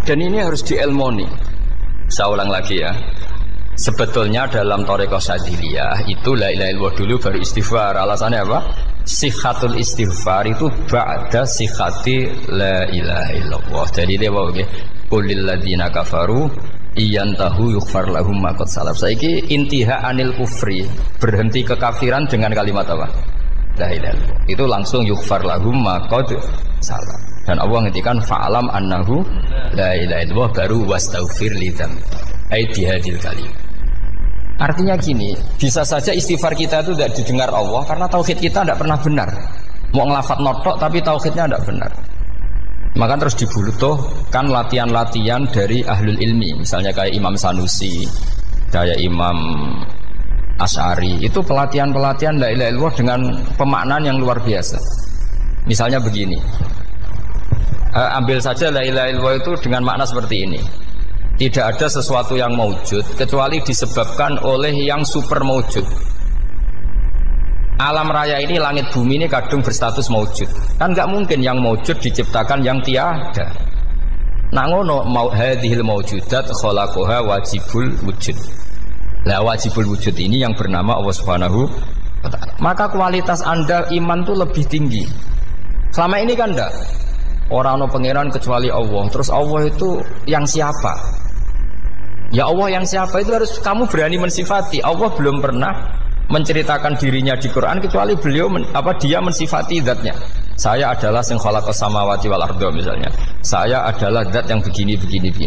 Dan ini harus diilmoni. Saya ulang lagi ya. Sebetulnya dalam Thariqah Syadziliyah itu la ilaha illallah dulu baru istighfar. Alasannya apa? Sikhatul istighfar itu ba'da sikhati la ilaha illallah. Jadi dia bawa qulil ladzina kafaru iyantahu yughfar lahum ma qad salaf. Saiki intiha anil kufri, berhenti kekafiran dengan kalimat apa? La ilaha illallah. Itu langsung yughfar lahum ma qad salaf. Dan Allah ngendikan fa'alam annahu la ilaha illallah baru wastaghfir lidzam. Ai bihadil kalim. Artinya gini, bisa saja istighfar kita itu tidak didengar Allah karena tauhid kita tidak pernah benar. Mau ngelafat notok tapi tauhidnya tidak benar. Maka terus dibutuhkan latihan-latihan dari ahlul ilmi, misalnya kayak Imam Sanusi, kayak Imam Asy'ari. Itu pelatihan-pelatihan la ilaha illallah dengan pemaknaan yang luar biasa. Misalnya begini, ambil saja la ilaha illallah itu dengan makna seperti ini. Tidak ada sesuatu yang maujud kecuali disebabkan oleh yang super maujud. Alam raya ini, langit bumi ini kadung berstatus maujud. Kan nggak mungkin yang maujud diciptakan yang tiada. Nah ngono hadhil maujudat khalaqaha wajibul wujud. Lah wajibul wujud ini yang bernama Allah Subhanahu wa ta'ala. Maka kualitas Anda iman itu lebih tinggi. Selama ini kan enggak. Orang no pangeran kecuali Allah. Terus Allah itu yang siapa? Ya Allah yang siapa itu harus kamu berani mensifati. Allah belum pernah menceritakan dirinya di Quran kecuali beliau dia mensifati zatnya. Saya adalah sing khalaqas samawati wal arda misalnya. Saya adalah zat yang begini.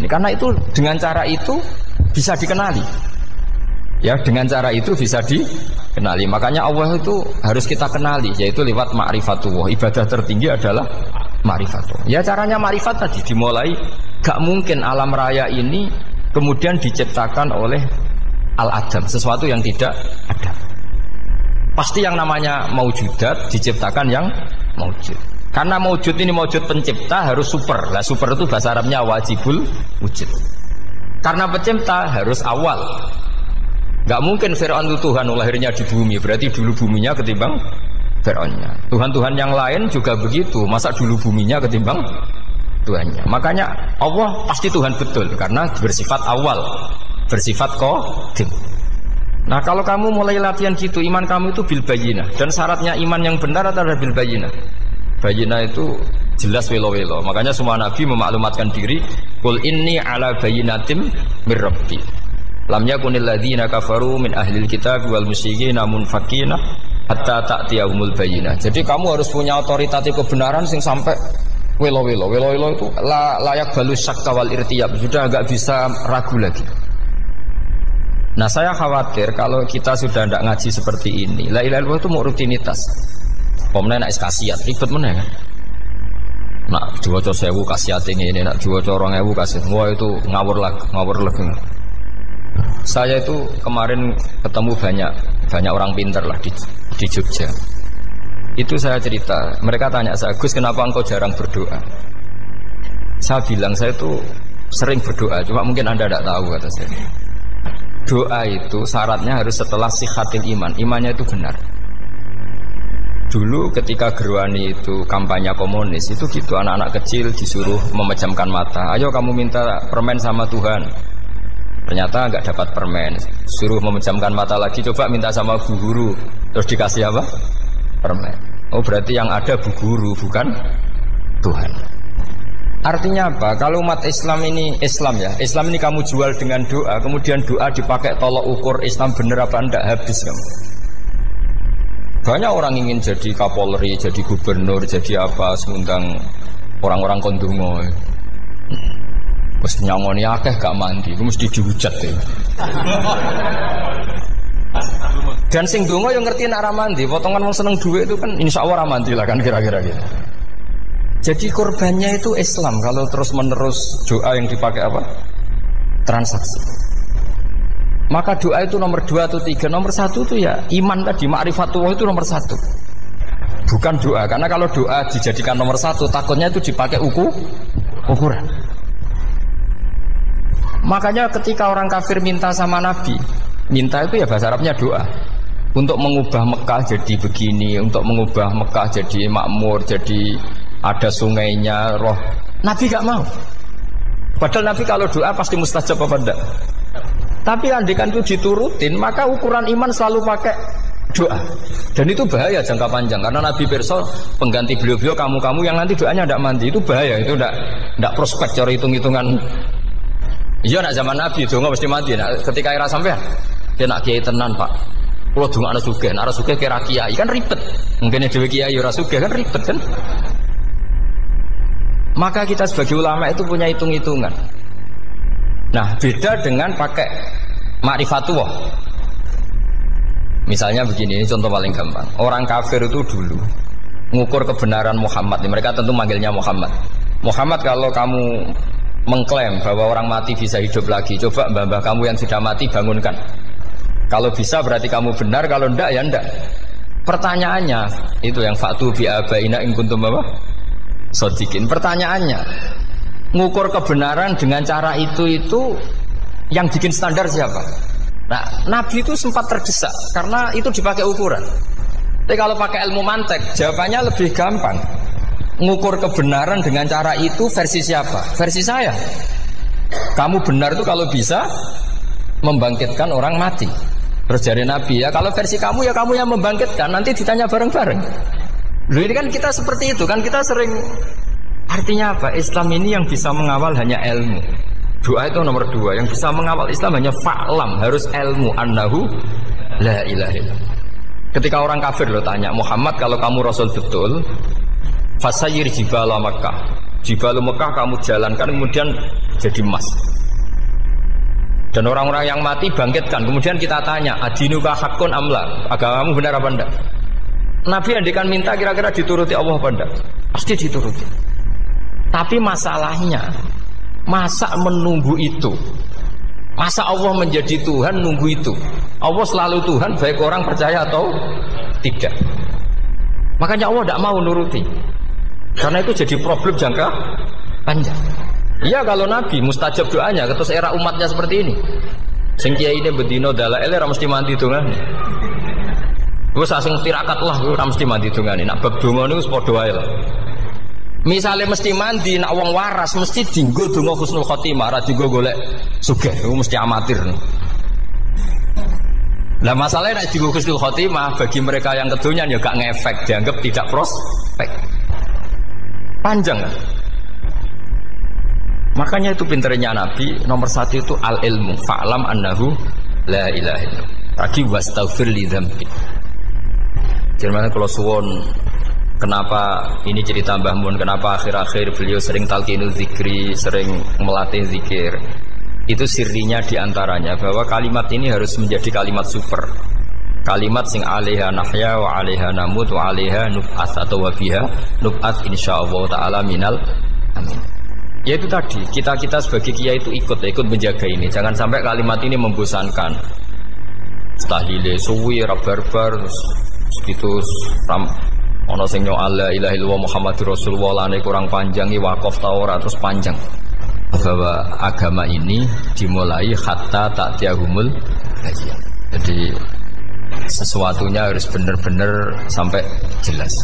Karena itu dengan cara itu bisa dikenali. Ya, dengan cara itu bisa dikenali. Makanya Allah itu harus kita kenali, yaitu lewat ma'rifatullah. Ibadah tertinggi adalah ma'rifatullah. Ya caranya ma'rifat tadi dimulai. Gak mungkin alam raya ini kemudian diciptakan oleh al-adam, sesuatu yang tidak ada. Pasti yang namanya maujudat diciptakan yang maujud. Karena maujud ini maujud pencipta harus super. Lah super itu bahasa Arabnya wajibul wujud. Karena pencipta harus awal. Gak mungkin Fir'aun itu Tuhan lahirnya di bumi, berarti dulu buminya ketimbang Fir'aunnya. Tuhan-Tuhan yang lain juga begitu, masa dulu buminya ketimbang Tuhannya. Makanya Allah pasti Tuhan betul karena bersifat awal, bersifat qadim. Nah kalau kamu mulai latihan gitu, iman kamu itu bil bayyinah. Dan syaratnya iman yang benar adalah bil bayyinah. Bayyinah itu jelas welo-welo. Makanya semua nabi memaklumatkan diri, qul inni ala bayyinatim mir rabbi. Lam yakunil ladzina kafaru min ahlil kitab wal musyrikin munfakina hatta ta'tiyahumul bayyinah. Jadi kamu harus punya otoritatif kebenaran sing sampai welo-welo itu layak balus syakka wal irtiyab, sudah agak bisa ragu lagi. Nah saya khawatir kalau kita sudah tidak ngaji seperti ini, la ilaha illallah itu mau rutinitas. Pomene nek kasiat ribet meneh kan. Nak diwaca 1000 kasiat ini, nak diwaca 2000 kasiat. Wah itu ngawur lagi. Saya itu kemarin ketemu banyak orang pintar lah di Jogja. Itu saya cerita, mereka tanya saya, Gus kenapa engkau jarang berdoa? Saya bilang saya itu sering berdoa, cuma mungkin Anda tidak tahu kata saya. Doa itu syaratnya harus setelah sihatil iman, imannya itu benar. Dulu ketika Gerwani itu kampanye komunis, itu gitu anak-anak kecil disuruh memejamkan mata. Ayo kamu minta permen sama Tuhan. Ternyata nggak dapat permen, suruh memejamkan mata lagi, coba minta sama bu guru, terus dikasih apa? Permen. Oh berarti yang ada bu guru bukan Tuhan. Artinya apa? Kalau umat Islam ini Islam ini kamu jual dengan doa, kemudian doa dipakai tolok ukur Islam bener apa enggak, habis kamu. Banyak orang ingin jadi Kapolri, jadi gubernur, jadi apa, mengundang orang-orang kondungo. Mesti nyangoni akeh gak mandi, itu mesti dihujat ya. Dan sing dongo yang ngerti nak mandi, potongan wong seneng duit itu kan insya Allah mandi lah kan kira-kira gitu. Jadi korbannya itu Islam kalau terus menerus doa yang dipakai apa? Transaksi. Maka doa itu nomor 2 atau 3, nomor 1 itu ya iman tadi, ma'rifatullah itu nomor 1. Bukan doa, karena kalau doa dijadikan nomor 1, takutnya itu dipakai ukuran. Makanya ketika orang kafir minta sama Nabi, minta itu ya bahasa Arabnya doa, untuk mengubah Mekah jadi begini, untuk mengubah Mekah jadi makmur, jadi ada sungainya, roh. Nabi gak mau. Padahal Nabi kalau doa pasti mustajab apa enggak? Tapi andikan itu diturutin, maka ukuran iman selalu pakai doa. Dan itu bahaya jangka panjang, karena Nabi pirsa pengganti beliau-beliau kamu-kamu yang nanti doanya tidak mandi, itu bahaya, itu tidak prospek cara hitung-hitungan. Iya nak zaman Nabi donga mesti mandi. Nah, ketika era sampean dia nak kiai tenan Pak, kalau donga ana sugih, ana sugih kira kiai kan ribet. Mungkin dhewe kiai ora sugih kan ribet kan. Maka kita sebagai ulama itu punya hitung-hitungan. Nah, beda dengan pakai ma'rifatullah. Misalnya begini, ini contoh paling gampang. Orang kafir itu dulu mengukur kebenaran Muhammad. Mereka tentu manggilnya Muhammad. Muhammad, kalau kamu mengklaim bahwa orang mati bisa hidup lagi, coba mbah-mbah kamu yang sudah mati bangunkan. Kalau bisa berarti kamu benar, kalau ndak ya ndak. Pertanyaannya itu yang faktu bi abaina in kuntum apa? Sodikin. Pertanyaannya, ngukur kebenaran dengan cara itu yang bikin standar siapa? Nah, Nabi itu sempat terdesak karena itu dipakai ukuran. Tapi kalau pakai ilmu mantek, jawabannya lebih gampang. Ngukur kebenaran dengan cara itu versi siapa? Versi saya. Kamu benar itu kalau bisa membangkitkan orang mati. Terus dari Nabi, ya kalau versi kamu ya kamu yang membangkitkan, nanti ditanya bareng-bareng. Loh ini kan kita seperti itu kan, kita sering. Artinya apa? Islam ini yang bisa mengawal hanya ilmu. Doa itu nomor 2. Yang bisa mengawal Islam hanya fa'lam, harus ilmu annahu la ilaha illallah. Ketika orang kafir lo tanya, Muhammad kalau kamu Rasul betul, fasayir jibala Makkah, jibalu Mekah kamu jalankan kemudian jadi emas. Dan orang-orang yang mati bangkitkan. Kemudian kita tanya, adinuka hakun amla, agamamu benar apa enggak? Nabi andikan minta kira-kira dituruti Allah apa enggak? Pasti dituruti. Tapi masalahnya, masa menunggu itu? Masa Allah menjadi Tuhan nunggu itu? Allah selalu Tuhan baik orang percaya atau tidak. Makanya Allah tidak mau nuruti, karena itu jadi problem jangka panjang. Iya kalau Nabi mustajab doanya, terus era umatnya seperti ini. Sing kiai ini bedino dalail ora mesti mandi dongan. Wis asing tirakat lah ora mesti mandi dongane. Nak bab donga niku padha wae lah. Misalnya mesti mandi, nak wong waras mesti dinggo donga husnul khotimah, ora dinggo golek sugih, itu mesti amatir. Lah masalahnya nak dinggo husnul khotimah bagi mereka yang kedonyan ya gak ngefek, dianggap tidak prospek. Panjang kan? Makanya itu pinternya Nabi, nomor 1 itu al-ilmu, fa'lam annahu la ilaha illallah. Lagi wastaghfir li dzambi. Jadi kalau suwon, kenapa ini cerita Mbah Mun, kenapa akhir-akhir beliau sering talqinul zikri, sering melatih zikir. Itu sirinya diantaranya bahwa kalimat ini harus menjadi kalimat super. Kalimat sing alaiha nahya wa alaiha namut wa alaiha nub'ats atau wa biha nub'ats insyaallah taala minal amin. Ya itu tadi, kita sebagai kiai itu ikut menjaga ini. Jangan sampai kalimat ini membosankan. Tahlile suwi barbar segitu ono sing nyoal la ilaha illallah Muhammadur Rasulullah lane kurang panjang wakaf ta ora terus panjang. Bahwa agama ini dimulai hatta ta'tiyahumul bayyinah. Jadi sesuatunya harus benar-benar sampai jelas.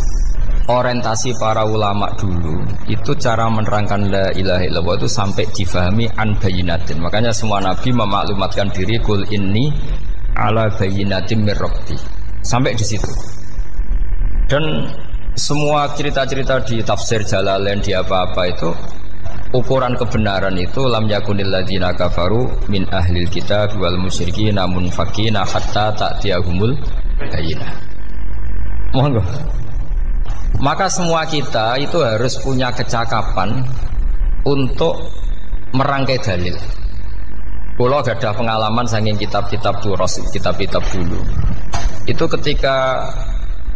Orientasi para ulama dulu itu cara menerangkan la ilaha illallah itu sampai difahami an bayyinatin. Makanya semua nabi memaklumatkan diri kul inni ala bayyinatin mir rabbi. Sampai di situ. Dan semua cerita-cerita di tafsir Jalalain di apa-apa itu ukuran kebenaran itu lam yakunil ladzina kafaru min ahlil kitab wal musyrikin namun fakina hatta ta'tiyahumul bayyinah. Monggo. Maka semua kita itu harus punya kecakapan untuk merangkai dalil. Kalau gak ada pengalaman saking kitab-kitab duros, kitab-kitab dulu. Itu ketika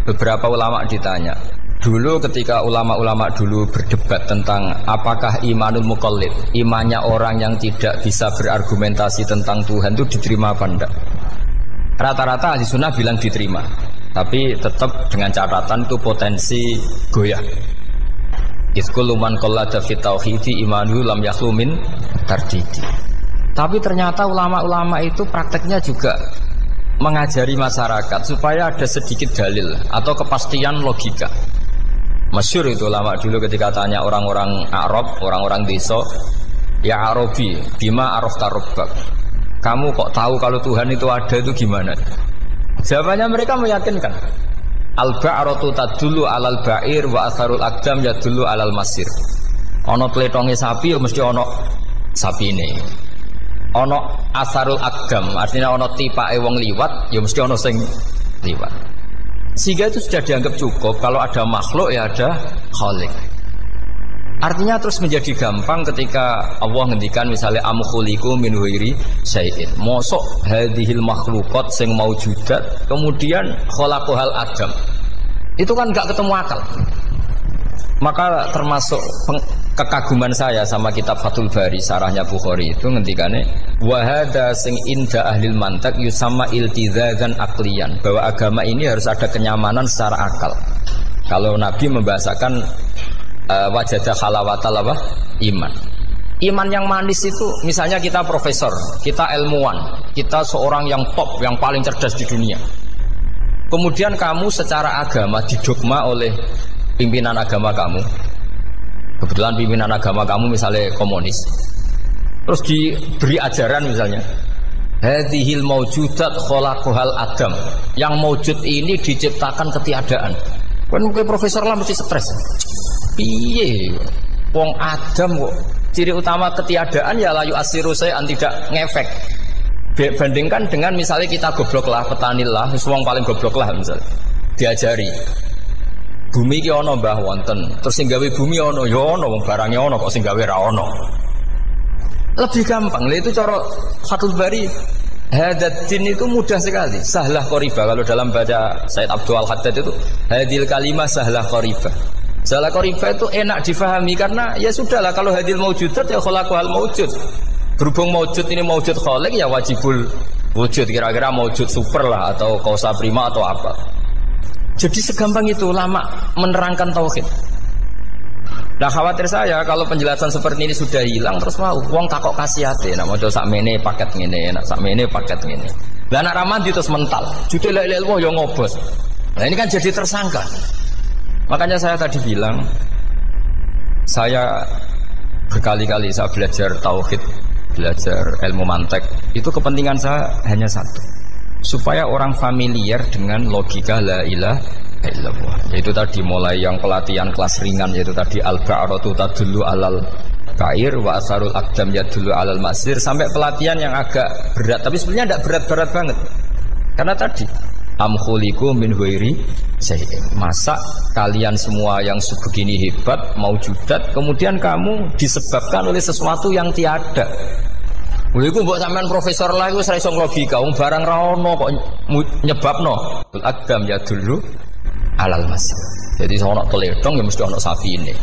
beberapa ulama ditanya. Dulu ketika ulama-ulama dulu berdebat tentang apakah imanul muqallid, imannya orang yang tidak bisa berargumentasi tentang Tuhan itu diterima apa enggak? Rata-rata ahli sunnah bilang diterima. Tapi tetap dengan catatan itu potensi goyah. Iskul man qallada fit tauhidi imanu lam yakhlumin tardidi. Tapi ternyata ulama-ulama itu prakteknya juga mengajari masyarakat supaya ada sedikit dalil atau kepastian logika. Masyhur itu ulama dulu ketika tanya orang-orang Arab, orang-orang desa, ya Arabi, bima arafta rabbak. Kamu kok tahu kalau Tuhan itu ada, itu gimana? Jawabannya mereka meyakinkan. Al-ba'ratu tadullu alal ba'ir wa atharul aqdam yadullu alal masir. Ono tletonge sapi ya mesti ono sapine. Ono asarul aqdam, artinya ono tipake wong liwat ya mesti ono sing liwat. Sehingga itu sudah dianggap cukup kalau ada makhluk ya ada khalik. Artinya terus menjadi gampang ketika Allah ngendikan misalnya am khuliqu min ghairi syai'in. Mosok hadhil makhluqat sing maujudat kemudian khalaqahal adam. Itu kan enggak ketemu akal. Maka termasuk kekaguman saya sama kitab Fathul Bari sarahnya Bukhari itu ngendikane wa hadza sing inda ahlil mantak yusamma iltizazan aqliyan, bahwa agama ini harus ada kenyamanan secara akal. Kalau Nabi membahasakan wajadah halawatal apa? Iman. Iman yang manis itu misalnya kita profesor, kita ilmuwan, kita seorang yang top, yang paling cerdas di dunia. Kemudian kamu secara agama didogma oleh pimpinan agama kamu. Kebetulan pimpinan agama kamu misalnya komunis. Terus diberi ajaran misalnya hadhil maujudat khalaqahal adam. Yang maujud ini diciptakan ketiadaan. Kan mungkin profesor lah mesti stres. Piye wong Adam kok ciri utama ketiadaan ya layu asiru saya tidak ngefek. Bandingkan dengan misalnya kita goblok lah, petani lah, wong paling goblok lah misalnya diajari bumi ki ana mbah wonten, terus sing gawe bumi ana ya ana, wong barangnya ana kok sing gawe ra ana. Lebih gampang. Lah itu cara Fathul Bari. Hadatin itu mudah sekali, sahlah qoriba. Kalau dalam baca Said Abdul Al-Haddad itu hadil kalimah sahlah qoriba. Sahlah qoriba itu enak difahami karena ya sudahlah, kalau hadil maujudat ya khalaqahal maujud. Berhubung maujud ini maujud khaliq ya wajibul wujud, kira-kira maujud super lah atau kausa prima atau apa. Jadi segampang itu ulama menerangkan tauhid. Nah khawatir saya kalau penjelasan seperti ini sudah hilang terus mau wong takok kasihate nak maca sakmene paket ngene, nak sakmene paket ngene. Lah nak ramadi terus mental. Judul la ilaha illallah yo ngobos. Nah ini kan jadi tersangka. Makanya saya tadi bilang saya berkali-kali saya belajar tauhid, belajar ilmu mantek. Itu kepentingan saya hanya satu. Supaya orang familiar dengan logika la ilaha illallah. Yaitu tadi mulai yang pelatihan kelas ringan, yaitu tadi al-ba'ratu tadullu alal kair wa asarul aqdam yadullu alal masir, sampai pelatihan yang agak berat, tapi sebenarnya tidak berat-berat banget. Karena tadi am khuliqu min ghairi syai'in. Masa kalian semua yang sebegini hebat maujudat kemudian kamu disebabkan oleh sesuatu yang tiada. Lha iku mbok sampean profesor lah iku ora iso logika, wong barang ra ono kok nyebabno. Aqdam yadullu alal masir. Jadi ono teledong ya mesti ono sapine.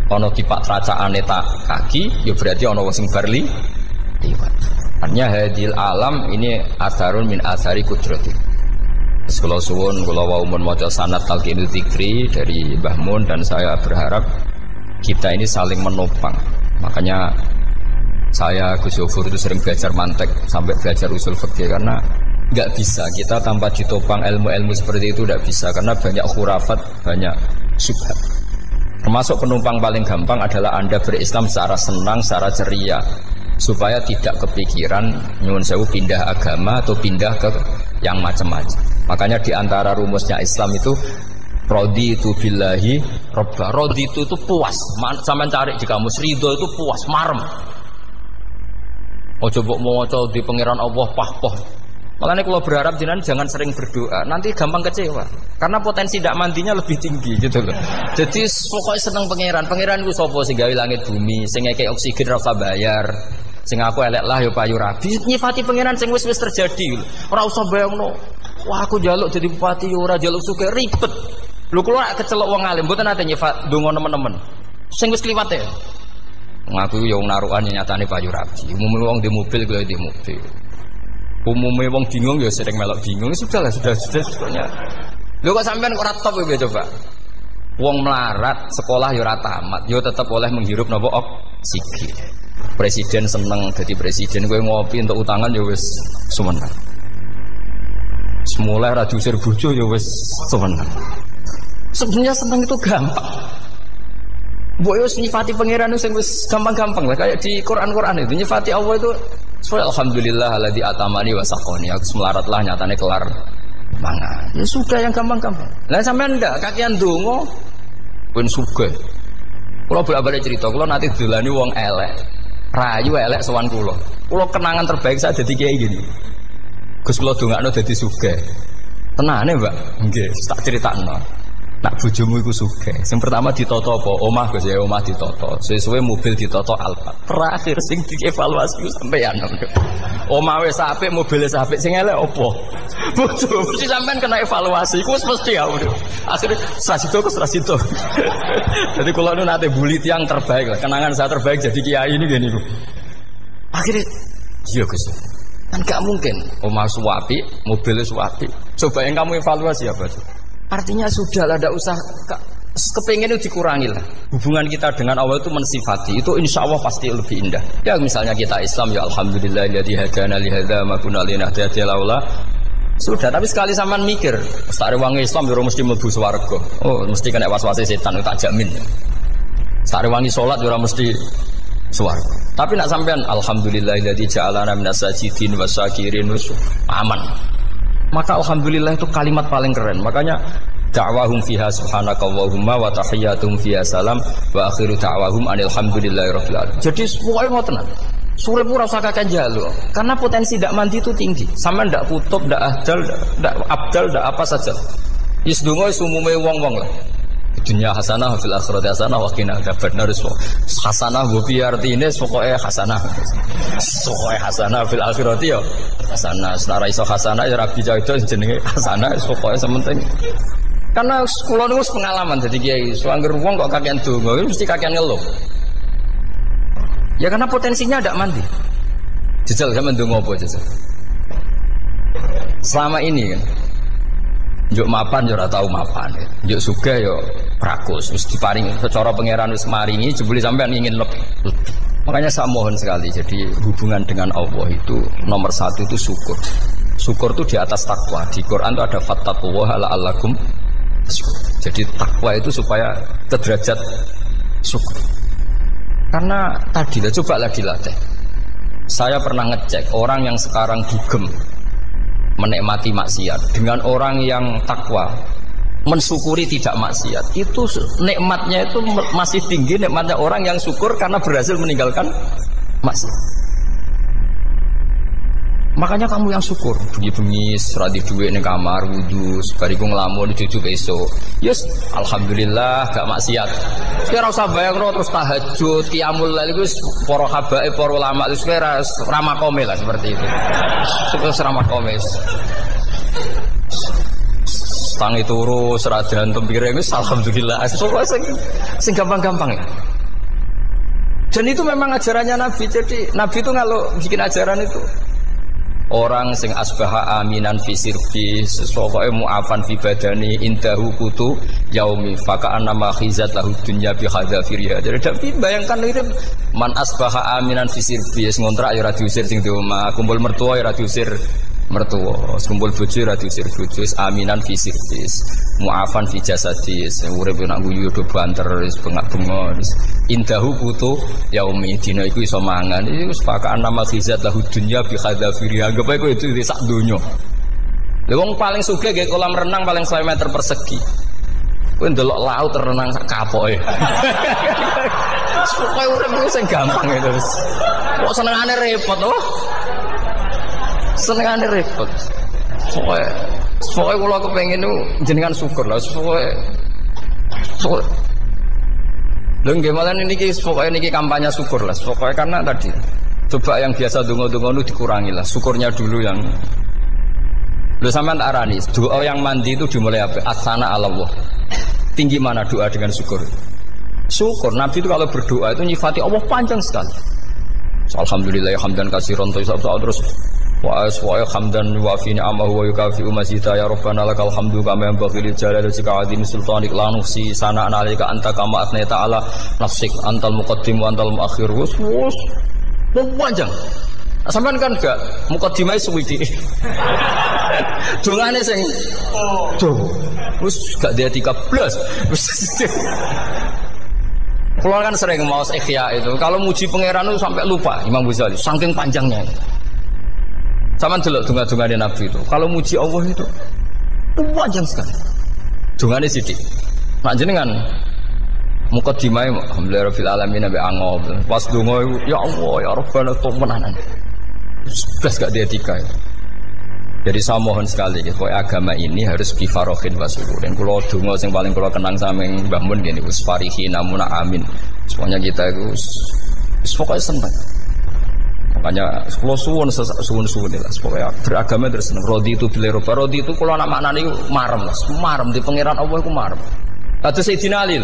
Ono tipak tracaane tak kaki ya berarti ono wong sing barli liwat. Artinya hadil alam ini asarun min asari kudrati. Sekolah suwun kula wau mun maca sanad talqinul dzikri dari Mbah Mun, dan saya berharap kita ini saling menopang. Makanya saya Gus Yofur itu sering belajar mantek sampai belajar usul fikih, karena nggak bisa kita tanpa ditopang ilmu-ilmu seperti itu, tidak bisa, karena banyak khurafat, banyak syubhat. Termasuk penumpang paling gampang adalah Anda berislam secara senang, secara ceria, supaya tidak kepikiran nyuwun sewu pindah agama atau pindah ke yang macam-macam. Makanya diantara rumusnya Islam itu raditu billahi robba. Raditu itu puas. Sampai cari di kamus, ridho itu puas, marem. Ojo mbok maca di pangeran Allah pah-pah Makanya kalau berharap jenengan jangan sering berdoa, nanti gampang kecewa. Karena potensi tidak mandinya lebih tinggi gitu loh. Jadi pokoknya seneng pangeran. Pangeran ku sapa sing gawe langit bumi, sing ngekek oksigen ora usah bayar. Sing aku elek lah ya payu rabi. Nyifati pangeran sing wis terjadi. Ora usah bayangno. Wah aku njaluk jadi bupati ora njaluk sugih ribet. Lho kula kecelok wong alim mboten ate nyifat donga nemen-nemen. Sing wis kliwat ya. Ngaku ya wong narukan nyatane payu rabi. Umume wong di mobil kaya di mobil. Umumnya wong bingung ya sering melok bingung. Sudah sebenarnya. Lho kok sampean ora top ya coba. Wong melarat sekolah ya ora tamat, ya tetep oleh menghirup napa oksigen. Presiden seneng jadi presiden, kowe ngopi untuk utangan ya wis sumeneng. Semula ra diusir bojo ya wis sumeneng. Sebenarnya seneng itu gampang. Mbok yo nyifati pangeran sing wis gampang-gampang lah kayak di Quran itu nyifati Allah itu alhamdulillah alladzi atamani wa saqoni. Aku melaratlah nyatane kelar mangan. Ya sudah yang gampang-gampang. Lah sampean ndak kakean donga ben sugih. Kula bolak-balik cerita, kula nanti dolani wong elek. Rayu elek sowan kula. Kula kenangan terbaik saya dadi kiai gini. Gus kula dongakno dadi sugih. Tenane, Mbak? Nggih, tak critakno. Nak bojomu iku sugih. Sing pertama ditoto apa? Omah Gus ya, omah ditoto. Suwe-suwe mobil ditoto Alphard. Terakhir sing dievaluasi sampeyan. Omah wis apik, mobil wis apik, sing elek apa? Bojo mesti sampean kena evaluasi. Iku wis mesti ya. Akhire Sasido. Jadi kula nu nate buli tiyang terbaik lah. Kenangan saya terbaik jadi kiai ini gini niku. Akhire iya Gus. Kan gak mungkin omah suwapi, mobil suwapi. Coba yang kamu evaluasi apa tuh? Artinya sudah lah, tidak usah kepengen itu dikurangi lah. Hubungan kita dengan Allah itu mensifati, itu insya Allah pasti lebih indah. Ya misalnya kita Islam, ya alhamdulillah alladzi hadana li hadza ma kunna linahtadiya laula. Sudah, tapi sekali sampean mikir, sare wong Islam yo mesti mlebu swarga. Oh, mesti kena was-wase setan, tak jamin. Sare wangi salat yo mesti swarga. Tapi nak sampean alhamdulillah alladzi ja'alana minas sajidin wasyakirin aman. Maka alhamdulillah itu kalimat paling keren. Makanya da'wahum fiha subhanakallahumma wa tahiyyatuhum fiha salam wa akhiru da'wahum alhamdulillahirabbil alamin. Jadi pokoke ngoten. Surip ora usah kakek njaluk. Karena potensi ndak mandi itu tinggi. Sampeyan ndak kutub, ndak ahdal, ndak abdal, ndak apa saja. Wis donga wis umume wong-wong lah. Dunia hasanah fil akhirati hasanah wa qina adzabannar. Hasanah mbok piye artine pokoke hasanah. Pokoke hasanah fil akhirati ya hasanah. Senara iso hasanah ya rabi itu jenenge hasanah pokoke sementing. Karena kula niku pengalaman dadi kiai. Suwanger wong kok kakean donga mesti kakean ngeluh. Ya karena potensinya ndak mandi. Jajal sampean ndonga apa jajal? Selama ini kan njuk mapan yo ora tau mapan. Njuk sugih yo prakus wis diparingi secara pangeran wis maringi jebule sampean ingin lebih. Makanya saya mohon sekali, jadi hubungan dengan Allah itu nomor satu itu syukur. Syukur itu di atas takwa. Di Quran itu ada fattaqullaha la'allakum tashkurun. Jadi takwa itu supaya ke derajat syukur. Karena tadi lah cobalah dilatih. Saya pernah ngecek orang yang sekarang dugem menikmati maksiat dengan orang yang takwa mensyukuri tidak maksiat, itu nikmatnya itu masih tinggi nikmatnya orang yang syukur karena berhasil meninggalkan maksiat. Makanya kamu yang syukur bengi-bengi seradi duit ning kamar wudu bariku ngelamun cucu besok yes alhamdulillah gak maksiat. Kira usah bayangno terus tahajud qiyamul lail iku para habaib para ulama wis ramakome lah seperti itu. Terus ramakome tangi turu seradan piring wis alhamdulillah. Sing gampang-gampang ya. Dan itu memang ajarannya Nabi. Jadi Nabi itu kalau bikin ajaran itu orang sing asbaha aminan fi sirbi sesuai mu'afan fi badani indahu kutu yaumi faka'anna ma khizat lahu dunya bi hadzafiriha. Jadi bayangkan itu man asbaha aminan fi sirbi ngontrak ya ora diusir sing di omah, kumpul mertua ya ora diusir mertua, kumpul bojo ora diusir bojo, aminan fi sirbi mu'afan fi jasadi urip nak guyu do banter wis bengak-bengok indahu kutu yaumi dina iku iso mangan iki wis faka'anna ma khizat lahu dunya bi hadzafiriha. Anggap ae itu sak donya. Lha wong paling sugih nggih kolam renang paling 100 meter persegi. Kowe ndelok laut renang sak kapoke. Pokoke urip ku sing gampang itu wis. Kok senengane repot oh. Senengane repot. Pokoknya kalau kepengen itu jenengan syukur lah. Pokoknya lho nggih malah niki pokoknya niki kampanye syukur lah. Pokoknya karena tadi coba yang biasa donga-donga itu dikurangi lah. Syukurnya dulu yang lho sampean tak arani, doa yang mandi itu dimulai apa? Asana Allah. Tinggi mana doa dengan syukur? Syukur. Nabi itu kalau berdoa itu nyifati Allah panjang sekali. Alhamdulillah hamdan katsiran terus wa hamdan wa fi ni'amahu wa yukafi mazida ya rabbana lakal hamdu kama yanbaghi lil jalali wa azimi sultanik la nuhsi sana'na 'alaika anta kama athnayta 'ala nafsik antal muqaddim wa antal muakhir. Wus panjang. Sampean kan gak mukaddimah suwiti. Dongane sing wis gak dia 13. Kalau kan sering mau ikhya itu, kalau muji pangeran itu sampai lupa Imam Ghazali, saking panjangnya. Sama delok donga-dongane Nabi itu. Kalau muji Allah itu panjang sekali. Dongane sithik. Nak jenengan mukadimah alhamdulillah rabbil alamin nabi angob. Pas donga ya Allah ya Rabbana menanan. Blas gak dia tiga. Jadi saya mohon sekali gitu, agama ini harus bifarohin wasukurin. Kalau donga yang paling kalau kenang sama Mbah Mun gini, usfarihi namuna amin. Semuanya kita itu pokoknya senang. Makanya kalau suwun lah, pokoknya beragama terus senang. Rodi itu bila roba, rodi itu kalau anak maknanya itu marem di pangeran Allah itu marem. Lalu Sayyidina Ali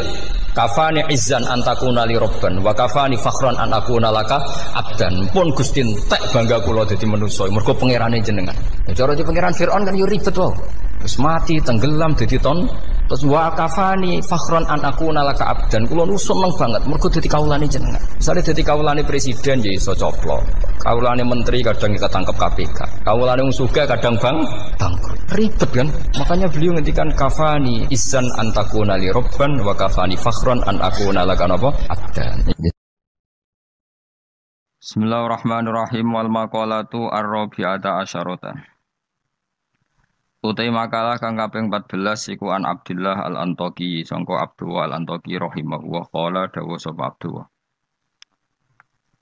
kafani izzan antakuna li robban wa kafani fakhran an akuna laka abdan. Pun Gusti entek bangga kula dadi manusa mergo pangerane jenengan. Cara di pangeran Firaun kan yo ribet wae. Terus mati tenggelam dadi ton. Terus wa kafani fakhran an akuna laka abdan. Kula nu seneng banget mergo dadi kawulane jenengan. Misale dadi kawulane presiden ya iso coplok. Kawulane menteri kadang ketangkep KPK. Kawulane wong sugih kadang bangkrut. Ribet kan? Makanya beliau ngendikan kafani izzan antakuna li robban wa kafani fakhran an akuna laka napa abdan. Bismillahirrahmanirrahim wal maqalatu ar-rabi'ata asyarata. Utai makalah kang kaping 14 iku an Abdullah al-Antaqi sangka Abdullah al-Antaqi rahimahullah qala dawa sapa Abdullah.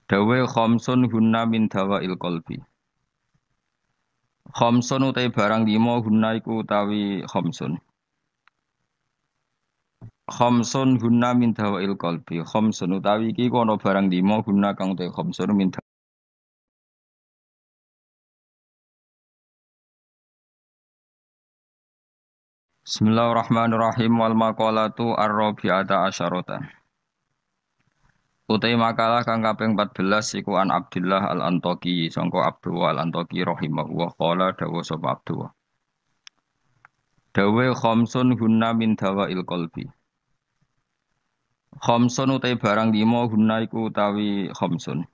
Dawe khamsun hunna min dawail qalbi. Khamsun utai barang 5 hunna iku utawi khamsun. Khamsun hunna min dawail qalbi. Khamsun utawi iki kono barang 5 hunna kang utai khamsun min Bismillahirrahmanirrahim wal maqalatu ar-rabi'ata asyarata. Utai makalah kang kaping 14 iku an Abdullah al-Antaqi sangka Abdullah al-Antaqi rahimahullah qala dawa sapa Abdullah. Dawe khamsun hunna min dawail qalbi. Khamsun utai barang 5 hunna iku utawi khamsun.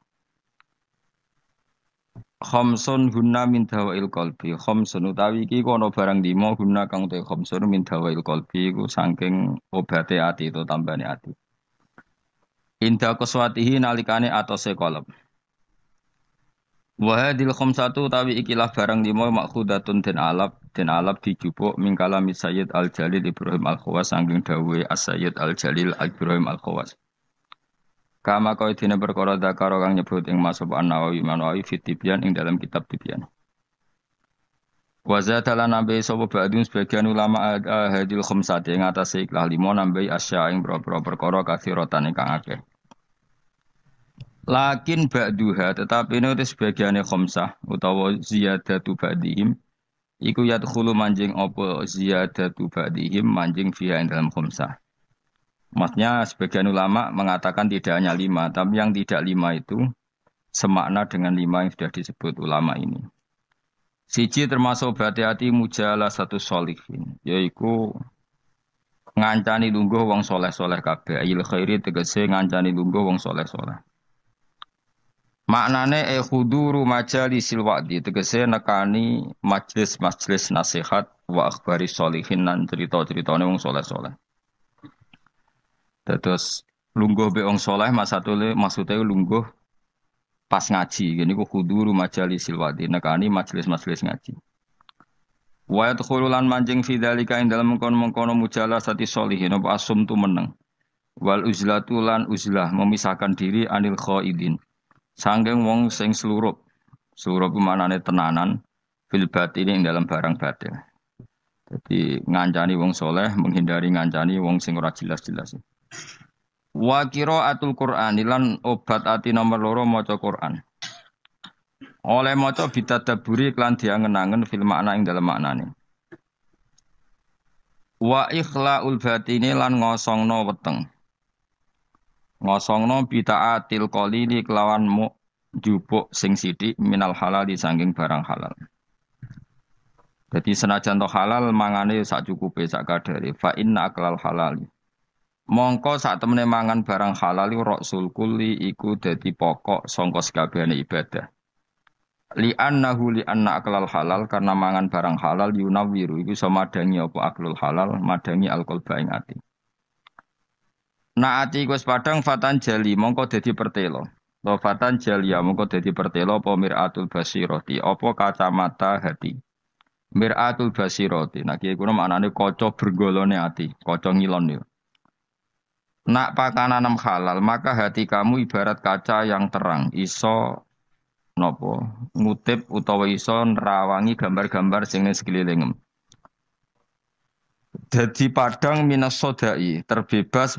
Khamsun hunna min dawail qalbi. Khamsun utawi iki kono barang 5 hunna kang utai khamsun min dawail qalbi iku saking obate ati itu tambane ati. Inda qaswatihi nalikane atose qalb. Wa hadil khamsatu utawi ikilah barang 5 makhudatun den alap dijupuk min kalami Sayyid Al-Jalil Ibrahim Al-Khawas saking dawuhe As-Sayyid Al-Jalil Ibrahim Al-Khawas. Kama kau dina perkara dakar kang nyebut ing Mas An-Nawawi Manawi fit Tibyan ing dalam kitab Tibyan. Wa zatalan nabi sapa ba'dun sebagian ulama hadil khamsati ing atase ikhlas 5 nambahi asya ing boro-boro perkara kathiratan kang akeh. Lakin ba'duha tetapi ini sebagiane khamsah utawa ziyadatu ba'dihim iku yadkhulu manjing apa ziyadatu ba'dihim manjing fiha ing dalam khamsah. Maksudnya sebagian ulama mengatakan tidak hanya 5, tapi yang tidak 5 itu semakna dengan 5 yang sudah disebut ulama ini. Siji termasuk berhati-hati mujalah satu sholihin, yaitu ngancani lungguh wong soleh-soleh kabeh. Ayil khairi tegese ngancani lungguh wong soleh-soleh. Maknane khuduru majalisil wa'di tegese nekani majlis-majlis nasihat wa akhbari sholihin lan cerita-ceritane wong soleh-soleh. Terus lungguh be wong saleh maksudnya lungguh pas ngaji. Gini ku khuduru majalisil wadi nekani majelis-majelis ngaji. Wa yadkhululan manjing fi dzalika ing dalem mengkono-mengkono mujalasati sholihin apa asum tu meneng. Wal uzlatu lan uzlah memisahkan diri anil khaidin. Sangking wong sing slurup Suruh pemanane tenanan fil batini ing dalam barang batil. Jadi ngancani wong soleh, menghindari ngancani wong sing ora jelas-jelas. Wa qiraatul Qur'an lan obat ati nomor loro maca Qur'an. Oleh maca bitadabburi klan diangen-angen fil makna ing dalam maknane. Wa ikhlaul batini lan ngosongno weteng. Ngosongno bitaatil qalili kelawan jupuk sing sithik minal halal disangking barang halal. Jadi senajan to halal mangane sak cukupe sak kadare fa inna aklal halali. Mongko sak temene mangan barang halal rasul kulli iku dadi pokok sangka sakabehane ibadah. Li annahu li anna aklal halal karena mangan barang halal yunawiru iku iso madangi apa aklul halal madangi alqalba ing ati. Nah ati wis padang fatan jali mongko dadi pertelo. Lo fatan jalia mongko dadi pertelo apa miratul basirati apa kacamata hati. Miratul basirati. Nah kiye kuwi maknane kaca bergolone ati, kaca ngilon yo. Nak pakanan halal maka hati kamu ibarat kaca yang terang, iso nopo ngutip utawa iso nerawangi gambar-gambar sing ning sekelilingem. Dadi padang minas sodai, terbebas